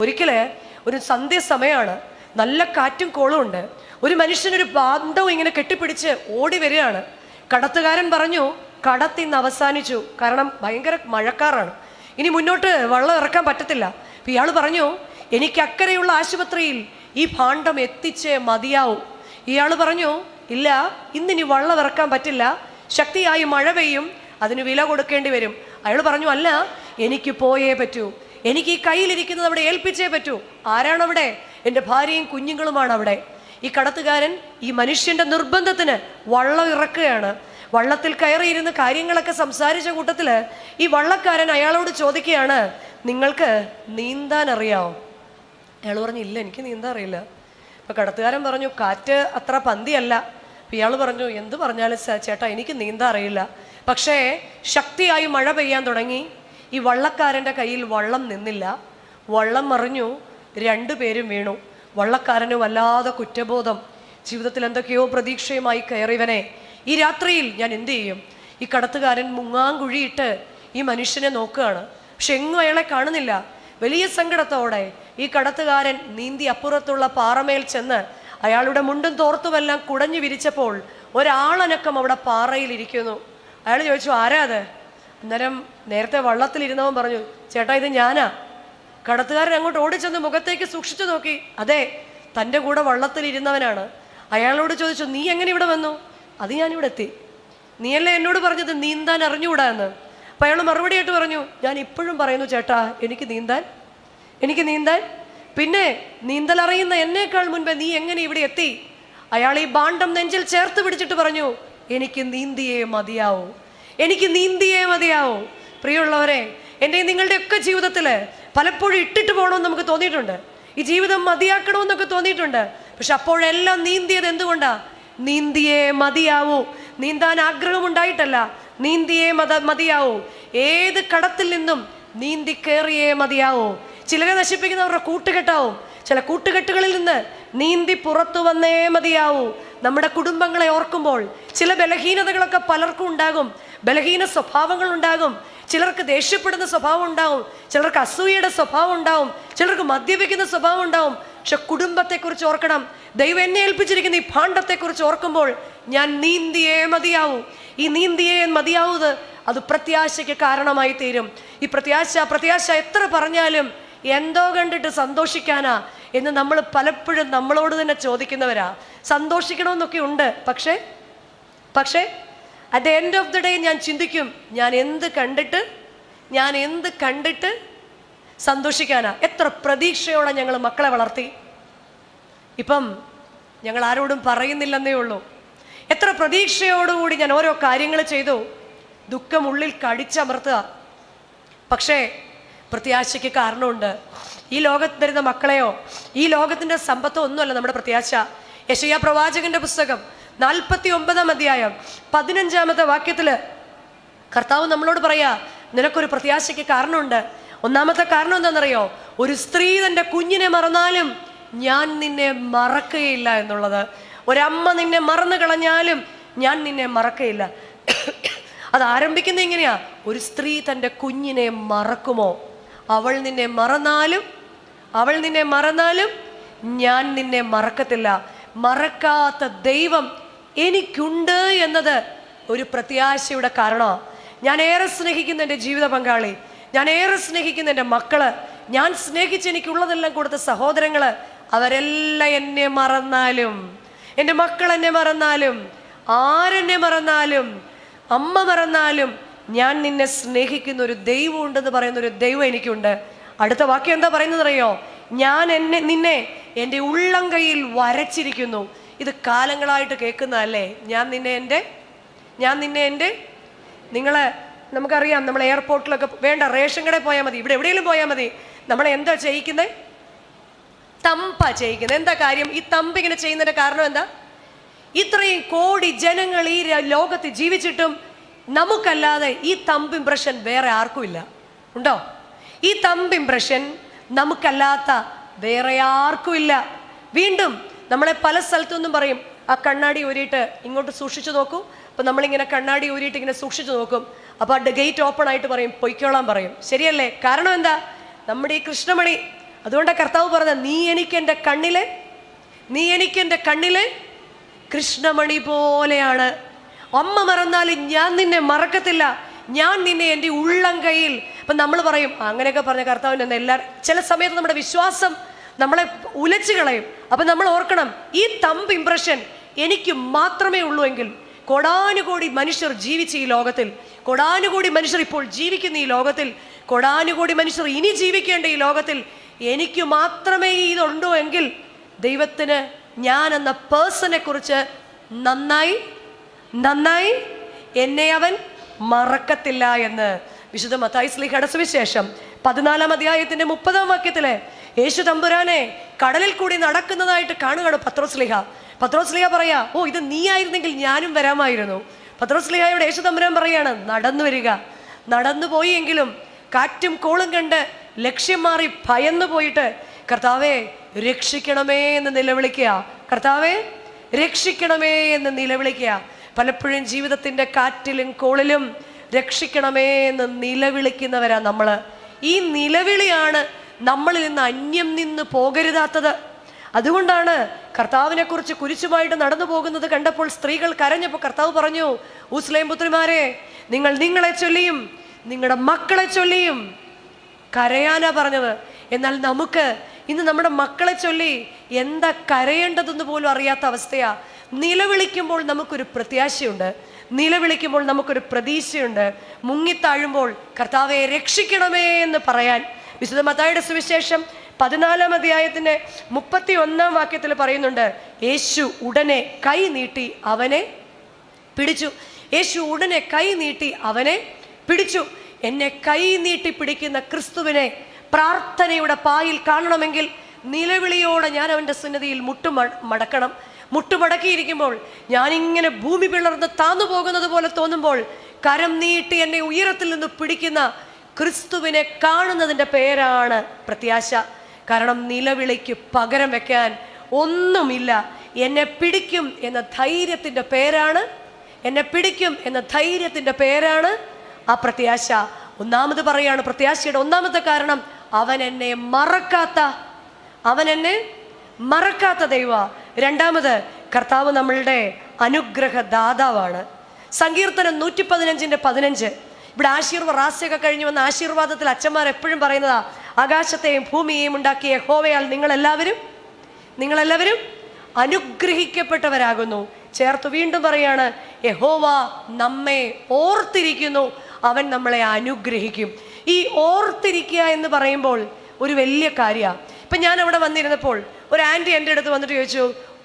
ഒരിക്കല് ഒരു സന്ധ്യസമയമാണ്, നല്ല കാറ്റും കോളും ഉണ്ട്. ഒരു മനുഷ്യനൊരു ബാന്ധവും ഇങ്ങനെ കെട്ടിപ്പിടിച്ച് ഓടി വരികയാണ്. കടത്തുകാരൻ പറഞ്ഞു, കടത്തിന്ന് അവസാനിച്ചു, കാരണം ഭയങ്കര മഴക്കാറാണ്, ഇനി മുന്നോട്ട് വള്ളം ഇറക്കാൻ പറ്റത്തില്ല. അപ്പം ഇയാൾ പറഞ്ഞു, എനിക്ക് അക്കരെയുള്ള ആശുപത്രിയിൽ ഈ ഭാണ്ഡം എത്തിച്ചേ മതിയാവും. ഇയാൾ പറഞ്ഞു, ഇല്ല, ഇന്നിനി വള്ളം ഇറക്കാൻ പറ്റില്ല, ശക്തിയായി മഴ പെയ്യും, അതിന് വില കൊടുക്കേണ്ടി വരും. അയാൾ പറഞ്ഞു, അല്ല, എനിക്ക് പോയേ പറ്റൂ, എനിക്ക് ഈ കയ്യിലിരിക്കുന്നത് അവിടെ ഏൽപ്പിച്ചേ പറ്റൂ. ആരാണവിടെ? എൻ്റെ ഭാര്യയും കുഞ്ഞുങ്ങളുമാണ് അവിടെ. ഈ കടത്തുകാരൻ ഈ മനുഷ്യൻ്റെ നിർബന്ധത്തിന് വള്ളം ഇറക്കുകയാണ്. വള്ളത്തിൽ കയറിയിരുന്ന് കാര്യങ്ങളൊക്കെ സംസാരിച്ച കൂട്ടത്തിൽ ഈ വള്ളക്കാരൻ അയാളോട് ചോദിക്കുകയാണ്, നിങ്ങൾക്ക് നീന്താൻ അറിയാമോ? അയാൾ പറഞ്ഞു, ഇല്ല, എനിക്ക് നീന്താൻ അറിയില്ല. അപ്പോൾ കടത്തുകാരൻ പറഞ്ഞു, കാറ്റ് അത്ര പന്തിയല്ല. അപ്പം ഇയാൾ പറഞ്ഞു, എന്ത് പറഞ്ഞാലും ചേട്ടാ, എനിക്ക് നീന്താൻ അറിയില്ല. പക്ഷേ ശക്തിയായി മഴ പെയ്യാൻ തുടങ്ങി. ഈ വള്ളക്കാരൻ്റെ കയ്യിൽ വള്ളം നിന്നില്ല, വള്ളം മറിഞ്ഞു, രണ്ടുപേരും വീണു. വള്ളക്കാരന് വല്ലാതെ കുറ്റബോധം, ജീവിതത്തിൽ എന്തൊക്കെയോ പ്രതീക്ഷയുമായി കയറിയവനെ ഈ രാത്രിയിൽ ഞാൻ എന്ത് ചെയ്യും? ഈ കടത്തുകാരൻ മുങ്ങാങ്കുഴിയിട്ട് ഈ മനുഷ്യനെ നോക്കുകയാണ്, പക്ഷെ എങ്ങും അയാളെ കാണുന്നില്ല. വലിയ സങ്കടത്തോടെ ഈ കടത്തുകാരൻ നീന്തി അപ്പുറത്തുള്ള പാറമേൽ ചെന്ന് അയാളുടെ മുണ്ടും തോർത്തുമെല്ലാം കുടഞ്ഞു വിരിച്ചപ്പോൾ ഒരാളനക്കം അവിടെ പാറയിലിരിക്കുന്നു. അയാൾ ചോദിച്ചു, ആരാ അത്? അന്നേരം നേരത്തെ വള്ളത്തിലിരുന്നവൻ പറഞ്ഞു, ചേട്ടാ, ഇത് ഞാനാ. കടത്തുകാരൻ അങ്ങോട്ട് ഓടിച്ചെന്ന് മുഖത്തേക്ക് സൂക്ഷിച്ചു നോക്കി, അതെ, തൻ്റെ കൂടെ വള്ളത്തിലിരുന്നവനാണ്. അയാളോട് ചോദിച്ചു, നീ എങ്ങനെ ഇവിടെ വന്നു? അത് ഞാനിവിടെ എത്തി. നീയല്ലേ എന്നോട് പറഞ്ഞത് നീന്താൻ അറിഞ്ഞുകൂടാ എന്ന്? അപ്പം അയാൾ മറുപടിയായിട്ട് പറഞ്ഞു, ഞാൻ ഇപ്പോഴും പറയുന്നു ചേട്ടാ, എനിക്ക് നീന്താൻ. പിന്നെ നീന്തൽ അറിയുന്ന എന്നേക്കാൾ മുൻപേ നീ എങ്ങനെ ഇവിടെ എത്തി? അയാൾ ഈ ഭാണ്ഡം നെഞ്ചിൽ ചേർത്ത് പിടിച്ചിട്ട് പറഞ്ഞു, എനിക്ക് നീന്തിയേ മതിയാവൂ. പ്രിയമുള്ളവരെ, എൻ്റെ നിങ്ങളുടെയൊക്കെ ജീവിതത്തിൽ പലപ്പോഴും ഇട്ടിട്ട് പോകണമെന്ന് നമുക്ക് തോന്നിയിട്ടുണ്ട്, ഈ ജീവിതം മതിയാക്കണമെന്നൊക്കെ തോന്നിയിട്ടുണ്ട്. പക്ഷെ അപ്പോഴെല്ലാം നീന്തിയത് എന്തുകൊണ്ടാ? നീന്തിയേ മതിയാവൂ. നീന്താൻ ആഗ്രഹമുണ്ടായിട്ടല്ല, നീന്തിയേ മതിയാവൂ. ഏത് കടത്തിൽ നിന്നും നീന്തി കയറിയേ മതിയാവൂ. ചിലരെ നശിപ്പിക്കുന്നവരുടെ കൂട്ടുകെട്ടാവും, ചില കൂട്ടുകെട്ടുകളിൽ നിന്ന് നീന്തി പുറത്തു വന്നേ മതിയാവൂ. നമ്മുടെ കുടുംബങ്ങളെ ഓർക്കുമ്പോൾ ചില ബലഹീനതകളൊക്കെ പലർക്കും ഉണ്ടാകും, ബലഹീന സ്വഭാവങ്ങൾ ഉണ്ടാകും. ചിലർക്ക് ദേഷ്യപ്പെടുന്ന സ്വഭാവം ഉണ്ടാവും, ചിലർക്ക് അസൂയയുടെ സ്വഭാവം ഉണ്ടാവും, ചിലർക്ക് മദ്യപിക്കുന്ന സ്വഭാവം ഉണ്ടാവും. പക്ഷെ കുടുംബത്തെക്കുറിച്ച് ഓർക്കണം. ദൈവം എന്നെ ഏൽപ്പിച്ചിരിക്കുന്ന ഈ ഭാണ്ഡത്തെക്കുറിച്ച് ഓർക്കുമ്പോൾ ഞാൻ നീന്തിയേ മതിയാവൂ. ഈ നീന്തിയേ മതിയാവൂത് അത് പ്രത്യാശയ്ക്ക് കാരണമായി തീരും. ഈ പ്രത്യാശ എത്ര പറഞ്ഞാലും എന്തോ കണ്ടിട്ട് സന്തോഷിക്കാനാ എന്ന് നമ്മൾ പലപ്പോഴും നമ്മളോട് തന്നെ ചോദിക്കുന്നവരാ. സന്തോഷിക്കണമെന്നൊക്കെ ഉണ്ട്, പക്ഷേ at the end of the day ഞാൻ ചിന്തിക്കും, ഞാൻ എന്ത് കണ്ടിട്ട് സന്തോഷിക്കാനാ? എത്ര പ്രതീക്ഷയോടെ ഞങ്ങൾ മക്കളെ വളർത്തി. ഇപ്പം ഞങ്ങൾ ആരോടും പറയുന്നില്ലെന്നേ ഉള്ളൂ. എത്ര പ്രതീക്ഷയോടുകൂടി ഞാൻ ഓരോ കാര്യങ്ങൾ ചെയ്തു. ദുഃഖം ഉള്ളിൽ കടിച്ചമർത്തുക. പക്ഷേ പ്രത്യാശയ്ക്ക് കാരണമുണ്ട്. ഈ ലോകത്ത് തരുന്ന മക്കളെയോ ഈ ലോകത്തിൻ്റെ സമ്പത്തോ ഒന്നുമല്ല നമ്മുടെ പ്രത്യാശ. യെശയ്യാ പ്രവാചകന്റെ പുസ്തകം 49-ാം അധ്യായം 15-ാമത്തെ വാക്യത്തിൽ കർത്താവ് നമ്മളോട് പറയാ, നിനക്കൊരു പ്രത്യാശയ്ക്ക് കാരണമുണ്ട്. ഒന്നാമത്തെ കാരണം എന്താണെന്നറിയോ? ഒരു സ്ത്രീ തൻ്റെ കുഞ്ഞിനെ മറന്നാലും ഞാൻ നിന്നെ മറക്കുകയില്ല എന്നുള്ളത്. ഒരമ്മ നിന്നെ മറന്നു കളഞ്ഞാലും ഞാൻ നിന്നെ മറക്കുകയില്ല. അത് ആരംഭിക്കുന്നത് എങ്ങനെയാ? ഒരു സ്ത്രീ തൻ്റെ കുഞ്ഞിനെ മറക്കുമോ? അവൾ നിന്നെ മറന്നാലും ഞാൻ നിന്നെ മറക്കത്തില്ല. മറക്കാത്ത ദൈവം എനിക്കുണ്ട് എന്നത് ഒരു പ്രത്യാശയുടെ കാരണമാണ്. ഞാൻ ഏറെ സ്നേഹിക്കുന്ന എൻ്റെ ജീവിത പങ്കാളി, ഞാൻ ഏറെ സ്നേഹിക്കുന്ന എൻ്റെ മക്കള്, ഞാൻ സ്നേഹിച്ച് എനിക്കുള്ളതെല്ലാം കൊടുത്ത സഹോദരങ്ങള്, അവരെല്ലാം എന്നെ മറന്നാലും, എൻ്റെ മക്കൾ എന്നെ മറന്നാലും, ആരെന്നെ മറന്നാലും, അമ്മ മറന്നാലും, ഞാൻ നിന്നെ സ്നേഹിക്കുന്ന ഒരു ദൈവം ഉണ്ടെന്ന് പറയുന്ന ഒരു ദൈവം എനിക്കുണ്ട്. അടുത്ത വാക്യം എന്താ പറയുന്നത് അറിയോ? ഞാൻ നിന്നെ എൻ്റെ ഉള്ളം കയ്യിൽ വരച്ചിരിക്കുന്നു. ഇത് കാലങ്ങളായിട്ട് കേൾക്കുന്നതല്ലേ? ഞാൻ നിന്നെ എൻ്റെ നമുക്കറിയാം, നമ്മൾ എയർപോർട്ടിലൊക്കെ വേണ്ട, റേഷൻ കടയിൽ പോയാൽ മതി, ഇവിടെ എവിടെയെങ്കിലും പോയാൽ മതി, നമ്മളെ എന്താ ചെയ്യിക്കുന്നത്? തമ്പാ ചെയ്യിക്കുന്നത്. എന്താ കാര്യം? ഈ തമ്പ് ഇങ്ങനെ ചെയ്യുന്നതിൻ്റെ കാരണം എന്താ? ഇത്രയും കോടി ജനങ്ങൾ ഈ ലോകത്ത് ജീവിച്ചിട്ടും നമുക്കല്ലാതെ ഈ തമ്പ് ഇംപ്രഷൻ വേറെ ആർക്കും ഇല്ല. ഉണ്ടോ? ഈ തമ്പ് ഇംപ്രഷൻ നമുക്കല്ലാത്ത വേറെ ആർക്കും ഇല്ല. വീണ്ടും നമ്മളെ പല സ്ഥലത്തൊന്നും പറയും, ആ കണ്ണാടി ഊരിയിട്ട് ഇങ്ങോട്ട് സൂക്ഷിച്ചു നോക്കൂ. അപ്പം നമ്മളിങ്ങനെ കണ്ണാടി ഊരിയിട്ട് ഇങ്ങനെ സൂക്ഷിച്ചു നോക്കും. അപ്പോൾ ആ ഗേറ്റ് ഓപ്പൺ ആയിട്ട് പറയും, പൊയ്ക്കോളാൻ പറയും. ശരിയല്ലേ? കാരണം എന്താ? നമ്മുടെ ഈ കൃഷ്ണമണി അതുകൊണ്ട് കർത്താവ് പറഞ്ഞ, നീ എനിക്കെൻ്റെ കണ്ണിലെ കൃഷ്ണമണി പോലെയാണ്. അമ്മ മറന്നാലും ഞാൻ നിന്നെ മറക്കത്തില്ല, ഞാൻ നിന്നെ എൻ്റെ ഉള്ളം കയ്യിൽ. അപ്പം നമ്മൾ പറയും അങ്ങനെയൊക്കെ പറഞ്ഞ കർത്താവിൻ്റെ ചില സമയത്ത് നമ്മുടെ വിശ്വാസം നമ്മളെ ഉലച്ചു കളയും. അപ്പം നമ്മൾ ഓർക്കണം, ഈ തമ്പ് ഇംപ്രഷൻ എനിക്ക് മാത്രമേ ഉള്ളൂ എങ്കിൽ, കോടാനുകോടി മനുഷ്യർ ജീവിച്ച ഈ ലോകത്തിൽ, കോടാനുകോടി മനുഷ്യർ ഇപ്പോൾ ജീവിക്കുന്ന ഈ ലോകത്തിൽ, കോടാനുകോടി മനുഷ്യർ ഇനി ജീവിക്കേണ്ട ഈ ലോകത്തിൽ എനിക്ക് മാത്രമേ ഇതുണ്ടോ എങ്കിൽ, ദൈവത്തിന് ഞാൻ എന്ന പേഴ്സണെ കുറിച്ച് നന്നായി എന്നെ അവൻ മറക്കത്തില്ല എന്ന് വിശുദ്ധ മത്തായി ശ്ലീഹയുടെ സുവിശേഷം 14-ാം അധ്യായത്തിന്റെ 30-ാം വാക്യത്തിലെ യേശു തമ്പുരാനെ കടലിൽ കൂടി നടക്കുന്നതായിട്ട് കാണുകയാണ് പത്രോസ് ലീഹ പറയാ, ഓ ഇത് നീ ആയിരുന്നെങ്കിൽ ഞാനും വരാമായിരുന്നു. പത്രോസ് ലീഹയോട് യേശു തമ്പുരാൻ പറയാണ്, നടന്നു വരിക. നടന്നു പോയി എങ്കിലും കാറ്റും കോളും കണ്ട് ലക്ഷ്യം മാറി ഭയന്നു പോയിട്ട്, കർത്താവേ രക്ഷിക്കണമേ എന്ന് നിലവിളിക്കുക. പലപ്പോഴും ജീവിതത്തിൻ്റെ കാറ്റിലും കോളിലും രക്ഷിക്കണമേ എന്ന് നിലവിളിക്കുന്നവരാ നമ്മൾ. ഈ നിലവിളിയാണ് നമ്മളിൽ നിന്ന് അന്യം നിന്ന് പോകരുതാത്തത്. അതുകൊണ്ടാണ് കർത്താവിനെ കുറിച്ച് കുരിശുമായിട്ട് നടന്നു പോകുന്നത് കണ്ടപ്പോൾ സ്ത്രീകൾ കരഞ്ഞപ്പോൾ കർത്താവ് പറഞ്ഞു, ഊസ്ലേം പുത്രിമാരെ, നിങ്ങളെ ചൊല്ലിയും നിങ്ങളുടെ മക്കളെ ചൊല്ലിയും കരയാനാ പറഞ്ഞത്. എന്നാൽ നമുക്ക് ഇന്ന് നമ്മുടെ മക്കളെ ചൊല്ലി എന്താ കരയേണ്ടതെന്ന് പോലും അറിയാത്ത അവസ്ഥയാ. നിലവിളിക്കുമ്പോൾ നമുക്കൊരു പ്രത്യാശയുണ്ട്, നിലവിളിക്കുമ്പോൾ നമുക്കൊരു പ്രതീക്ഷയുണ്ട്. മുങ്ങിത്താഴുമ്പോൾ കർത്താവെ രക്ഷിക്കണമേ എന്ന് പറയാൻ വിശുദ്ധ മത്തായിയുടെ സുവിശേഷം 14-ാം അധ്യായത്തിന്റെ 31-ാം വാക്യത്തിൽ പറയുന്നുണ്ട്, യേശു ഉടനെ കൈ നീട്ടി അവനെ പിടിച്ചു. എന്നെ കൈ നീട്ടി പിടിക്കുന്ന ക്രിസ്തുവിനെ പ്രാർത്ഥനയുടെ പായിൽ കാണണമെങ്കിൽ നിലവിളിയോടെ ഞാൻ അവൻ്റെ സന്നിധിയിൽ മുട്ടുമടക്കിയിരിക്കുമ്പോൾ, ഞാനിങ്ങനെ ഭൂമി പിളർന്ന് താന്നു പോകുന്നത് പോലെ തോന്നുമ്പോൾ കരം നീട്ടി എന്നെ ഉയരത്തിൽ നിന്ന് പിടിക്കുന്ന ക്രിസ്തുവിനെ കാണുന്നതിൻ്റെ പേരാണ് പ്രത്യാശ. കാരണം നിലവിളിക്ക് പകരം വെക്കാൻ ഒന്നുമില്ല. എന്നെ പിടിക്കും എന്ന ധൈര്യത്തിൻ്റെ പേരാണ് ആ പ്രത്യാശ. ഒന്നാമത് പറയാണ് പ്രത്യാശയുടെ ഒന്നാമത്തെ കാരണം, അവൻ എന്നെ മറക്കാത്ത ദൈവ. രണ്ടാമത്, കർത്താവ് നമ്മളുടെ അനുഗ്രഹദാതാവാണ്. സങ്കീർത്തനം 115:15. ഇവിടെ റാസ്യൊക്കെ കഴിഞ്ഞ് വന്ന ആശീർവാദത്തിൽ അച്ഛന്മാർ എപ്പോഴും പറയുന്നതാ, ആകാശത്തെയും ഭൂമിയെയും ഉണ്ടാക്കിയ യഹോവയാൽ നിങ്ങളെല്ലാവരും അനുഗ്രഹിക്കപ്പെട്ടവരാകുന്നു. ചേർത്ത് വീണ്ടും പറയാണ്, യഹോവ നമ്മെ ഓർത്തിരിക്കുന്നു, അവൻ നമ്മളെ അനുഗ്രഹിക്കും. ഈ ഓർത്തിരിക്കുക എന്ന് പറയുമ്പോൾ ഒരു വലിയ കാര്യമാണ്. ഇപ്പം ഞാൻ അവിടെ വന്നിരുന്നപ്പോൾ ഒരു ആൻറ്റി എൻ്റെ അടുത്ത് വന്നിട്ട് ചോദിച്ചു,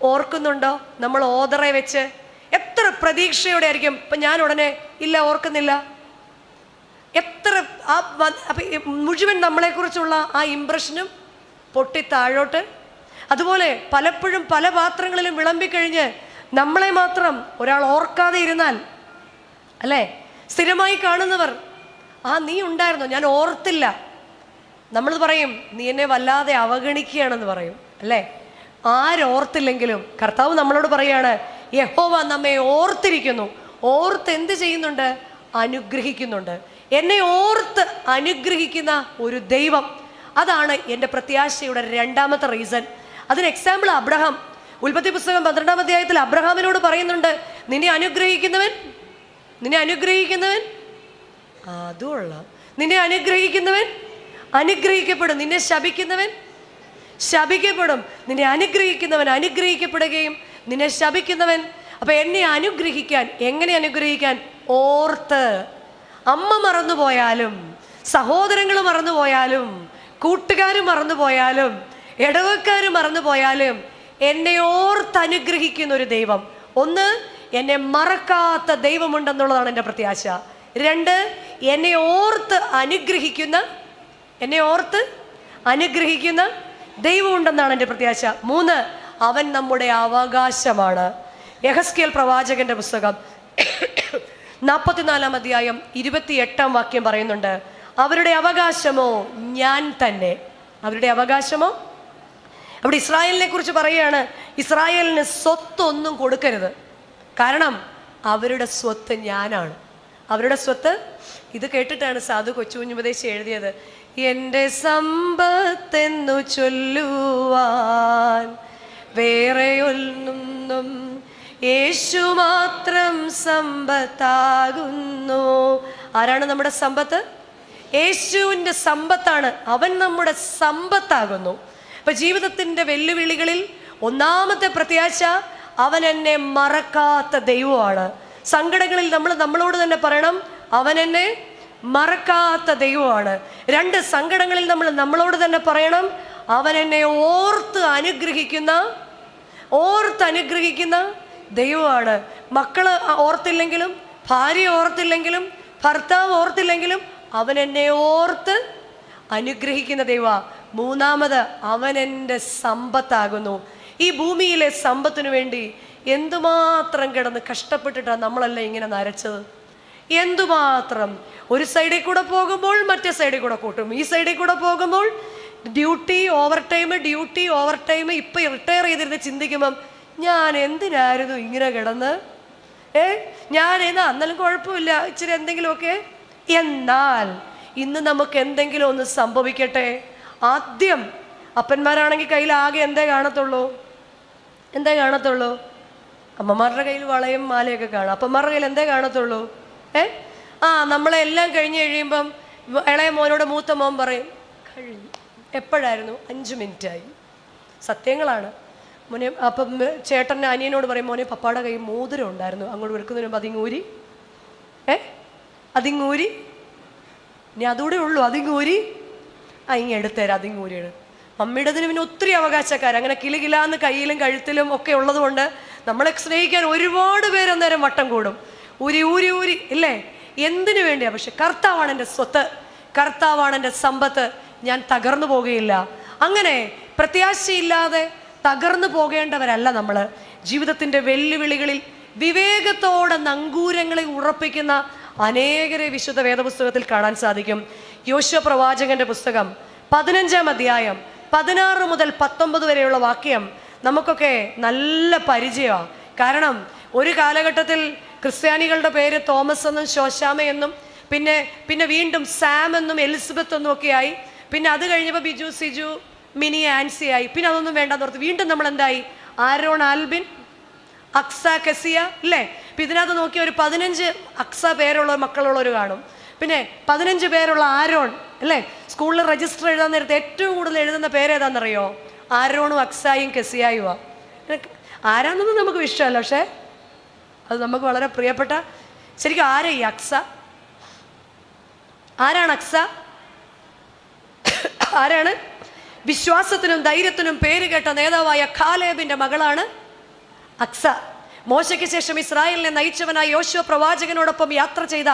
ഓർക്കുന്നുണ്ടോ നമ്മൾ ഓതറെ വെച്ച്? എത്ര പ്രതീക്ഷയോടെ ആയിരിക്കും. ഇപ്പം ഞാൻ ഉടനെ ഇല്ല, ഓർക്കുന്നില്ല. മുഴുവൻ നമ്മളെക്കുറിച്ചുള്ള ആ ഇംപ്രഷനും പൊട്ടി താഴോട്ട്. അതുപോലെ പലപ്പോഴും പല പാത്രങ്ങളിലും വിളമ്പിക്കഴിഞ്ഞ് നമ്മളെ മാത്രം ഒരാൾ ഓർക്കാതെ ഇരുന്നാൽ, അല്ലേ, സ്ഥിരമായി കാണുന്നവർ, നീ ഉണ്ടായിരുന്നോ, ഞാൻ ഓർത്തില്ല. നമ്മൾ പറയും, നീ എന്നെ വല്ലാതെ അവഗണിക്കുകയാണെന്ന് പറയും, അല്ലേ. ആരോർത്തില്ലെങ്കിലും കർത്താവ് നമ്മളോട് പറയാണ്, യഹോവ നമ്മെ ഓർത്തിരിക്കുന്നു. ഓർത്ത് എന്ത് ചെയ്യുന്നുണ്ട്? അനുഗ്രഹിക്കുന്നുണ്ട്. എന്നെ ഓർത്ത് അനുഗ്രഹിക്കുന്ന ഒരു ദൈവം, അതാണ് എൻ്റെ പ്രത്യാശയുടെ രണ്ടാമത്തെ റീസൺ. അതിന് എക്സാമ്പിൾ അബ്രഹാം. ഉൽപ്പത്തി പുസ്തകം 12-ാം അധ്യായത്തിൽ അബ്രഹാമിനോട് പറയുന്നുണ്ട്, നിന്നെ അനുഗ്രഹിക്കുന്നവൻ അതുള്ള, നിന്നെ അനുഗ്രഹിക്കുന്നവൻ അനുഗ്രഹിക്കപ്പെടും, നിന്നെ ശപിക്കുന്നവൻ ശപിക്കപ്പെടും. നിന്നെ അനുഗ്രഹിക്കുന്നവൻ അനുഗ്രഹിക്കപ്പെടുകയും നിന്നെ ശപിക്കുന്നവൻ. അപ്പൊ എന്നെ അനുഗ്രഹിക്കാൻ, എങ്ങനെ അനുഗ്രഹിക്കാൻ? ഓർത്ത്. അമ്മ മറന്നുപോയാലും, സഹോദരങ്ങൾ മറന്നുപോയാലും, കൂട്ടുകാർ മറന്നുപോയാലും, ഇടവക്കാർ മറന്നുപോയാലും എന്നെ ഓർത്ത് അനുഗ്രഹിക്കുന്ന ഒരു ദൈവം. ഒന്ന്, എന്നെ മറക്കാത്ത ദൈവമുണ്ടെന്നുള്ളതാണ് എൻ്റെ പ്രത്യാശ. രണ്ട്, എന്നെ ഓർത്ത് അനുഗ്രഹിക്കുന്ന ദൈവമുണ്ടെന്നാണ് എൻ്റെ പ്രത്യാശ. മൂന്ന്, അവൻ നമ്മുടെ അവകാശമാണ്. യഹസ്കേൽ പ്രവാചകന്റെ പുസ്തകം 44-ാം അധ്യായം 28-ാം വാക്യം പറയുന്നുണ്ട്, അവരുടെ അവകാശമോ ഞാൻ തന്നെ. അവരുടെ അവകാശമോ, അവിടെ ഇസ്രായേലിനെ കുറിച്ച് പറയുകയാണ്, ഇസ്രായേലിന് സ്വത്തൊന്നും കൊടുക്കരുത്, കാരണം അവരുടെ സ്വത്ത് ഞാനാണ്. അവരുടെ സ്വത്ത്, ഇത് കേട്ടിട്ടാണ് സാധു കൊച്ചുകുഞ്ഞുപദേശി എഴുതിയത്, എൻ്റെ സമ്പത്തെന്നു ചൊല്ലുവാൻ വേറെയൊന്നും യേശു മാത്രം സമ്പത്താകുന്നു. ആരാണ് നമ്മുടെ സമ്പത്ത്? യേശുവിൻ്റെ സമ്പത്താണ്. അവൻ നമ്മുടെ സമ്പത്താകുന്നു. അപ്പൊ ജീവിതത്തിൻ്റെ വെല്ലുവിളികളിൽ ഒന്നാമത്തെ പ്രത്യാശ, അവൻ എന്നെ മറക്കാത്ത ദൈവമാണ്. സങ്കടങ്ങളിൽ നമ്മളോട് തന്നെ പറയണം, അവൻ എന്നെ മറക്കാത്ത ദൈവമാണ്. രണ്ട്, സങ്കടങ്ങളിൽ നമ്മളോട് തന്നെ പറയണം, അവൻ എന്നെ ഓർത്ത് അനുഗ്രഹിക്കുന്ന ദൈവമാണ്. മക്കള് ഓർത്തില്ലെങ്കിലും, ഭാര്യ ഓർത്തില്ലെങ്കിലും, ഭർത്താവ് ഓർത്തില്ലെങ്കിലും അവൻ എന്നെ ഓർത്ത് അനുഗ്രഹിക്കുന്ന ദൈവമാണ്. മൂന്നാമത്, അവൻ എൻ്റെ സമ്പത്താകുന്നു. ഈ ഭൂമിയിലെ സമ്പത്തിനു വേണ്ടി എന്തുമാത്രം കിടന്ന് കഷ്ടപ്പെട്ടിട്ടാണ് നമ്മളെല്ലാം ഇങ്ങനെ നരച്ചത്. എന്തുമാത്രം. ഒരു സൈഡിൽ കൂടെ പോകുമ്പോൾ മറ്റേ സൈഡിൽ കൂടെ കൂട്ടും, ഈ സൈഡിൽ കൂടെ പോകുമ്പോൾ ഡ്യൂട്ടി ഓവർ ടൈം. ഇപ്പം റിട്ടയർ ചെയ്തിരുന്ന് ചിന്തിക്കുമ്പം ഞാൻ എന്തിനായിരുന്നു ഇങ്ങനെ കിടന്ന് ഞാൻ അന്നാലും കുഴപ്പമില്ല ഇച്ചിരി എന്തെങ്കിലുമൊക്കെ. എന്നാൽ ഇന്ന് നമുക്ക് എന്തെങ്കിലും ഒന്ന് സംഭവിക്കട്ടെ, ആദ്യം അപ്പന്മാരാണെങ്കിൽ കയ്യിൽ ആകെ എന്തേ കാണത്തുള്ളൂ? അമ്മമാരുടെ കയ്യിൽ വളയും മാലയൊക്കെ കാണും. അപ്പന്മാരുടെ കയ്യിൽ എന്തേ കാണത്തുള്ളൂ? നമ്മളെ എല്ലാം കഴിഞ്ഞ് കഴിയുമ്പം ഇളയ മോനോട് മൂത്ത മോൻ പറയും, കഴിഞ്ഞു. എപ്പോഴായിരുന്നു? 5 മിനിറ്റായി. സത്യങ്ങളാണ്. മോനെ അപ്പം ചേട്ടൻ്റെ അനിയനോട് പറയും, മോനെ പപ്പാടെ കയ്യിൽ മോതിരം ഉണ്ടായിരുന്നു, അങ്ങോട്ട് വെറുക്കുന്നതിന് മുമ്പ് അതിങ്ങൂരി ഇനി അതുകൂടെ ഉള്ളൂ, അതിങ്ങൂരി ഇങ്ങ് എടുത്തേരാ, അതിങ്ങൂരിയാണ്. മമ്മിയുടേതിന് പിന്നെ ഒത്തിരി അവകാശക്കാർ, അങ്ങനെ കിലുകിലാന്ന് കയ്യിലും കഴുത്തിലും ഒക്കെ ഉള്ളത് കൊണ്ട് നമ്മളെ സ്നേഹിക്കാൻ ഒരുപാട് പേര് അന്നേരം വട്ടം കൂടും. ഊരി ഇല്ലേ? എന്തിനു വേണ്ടിയാ? പക്ഷെ കർത്താവാണ് എൻ്റെ സ്വത്ത്, കർത്താവാണ് എൻ്റെ സമ്പത്ത്, ഞാൻ തകർന്നു പോകുകയില്ല. അങ്ങനെ പ്രത്യാശയില്ലാതെ തകർന്നു പോകേണ്ടവരല്ല നമ്മൾ. ജീവിതത്തിൻ്റെ വെല്ലുവിളികളിൽ വിവേകത്തോടെ നങ്കൂരങ്ങളെ ഉറപ്പിക്കുന്ന അനേകരെ വിശുദ്ധ വേദപുസ്തകത്തിൽ കാണാൻ സാധിക്കും. യോശുവ പ്രവാചകന്റെ പുസ്തകം 15-ാം അധ്യായം 16 മുതൽ 19 വരെയുള്ള വാക്യം നമുക്കൊക്കെ നല്ല പരിചയമാണ്. കാരണം ഒരു കാലഘട്ടത്തിൽ ക്രിസ്ത്യാനികളുടെ പേര് തോമസ് എന്നും ശോശാമ എന്നും പിന്നെ വീണ്ടും സാം എന്നും എലിസബത്ത് എന്നും ഒക്കെ ആയി. പിന്നെ അത് കഴിഞ്ഞപ്പോൾ ബിജു, സിജു, മിനി, ആൻസി ആയി. പിന്നെ അതൊന്നും വേണ്ടെന്ന് ഓർത്ത് വീണ്ടും നമ്മൾ എന്തായി? ആരോൺ, ആൽബിൻ, അക്സ, കെസിയ, അല്ലേ? അപ്പം ഇതിനകത്ത് നോക്കിയ ഒരു 15 അക്സ പേരുള്ള മക്കളുള്ളവർ കാണും. പിന്നെ 15 പേരുള്ള ആരോൺ, അല്ലേ? സ്കൂളിൽ രജിസ്റ്റർ എഴുതാൻ നേരത്തെ ഏറ്റവും കൂടുതൽ എഴുതുന്ന പേരേതാണെന്നറിയോ? ആരോണും അക്സായും കെസിയായുമാണ്. ആരാന്നൊന്നും നമുക്ക് ഇഷ്ടമല്ല, പക്ഷേ അത് നമുക്ക് വളരെ പ്രിയപ്പെട്ട. ശരിക്കും ആരാ ഈ അക്സ? ആരാണ് അക്സ? ആരാണ്? വിശ്വാസത്തിനും ധൈര്യത്തിനും പേര് കേട്ട നേതാവായ കാലേബിന്റെ മകളാണ് അക്സ. മോശയ്ക്ക് ശേഷം ഇസ്രായേലിനെ നയിച്ചവനായ യോശുവ പ്രവാചകനോടൊപ്പം യാത്ര ചെയ്ത,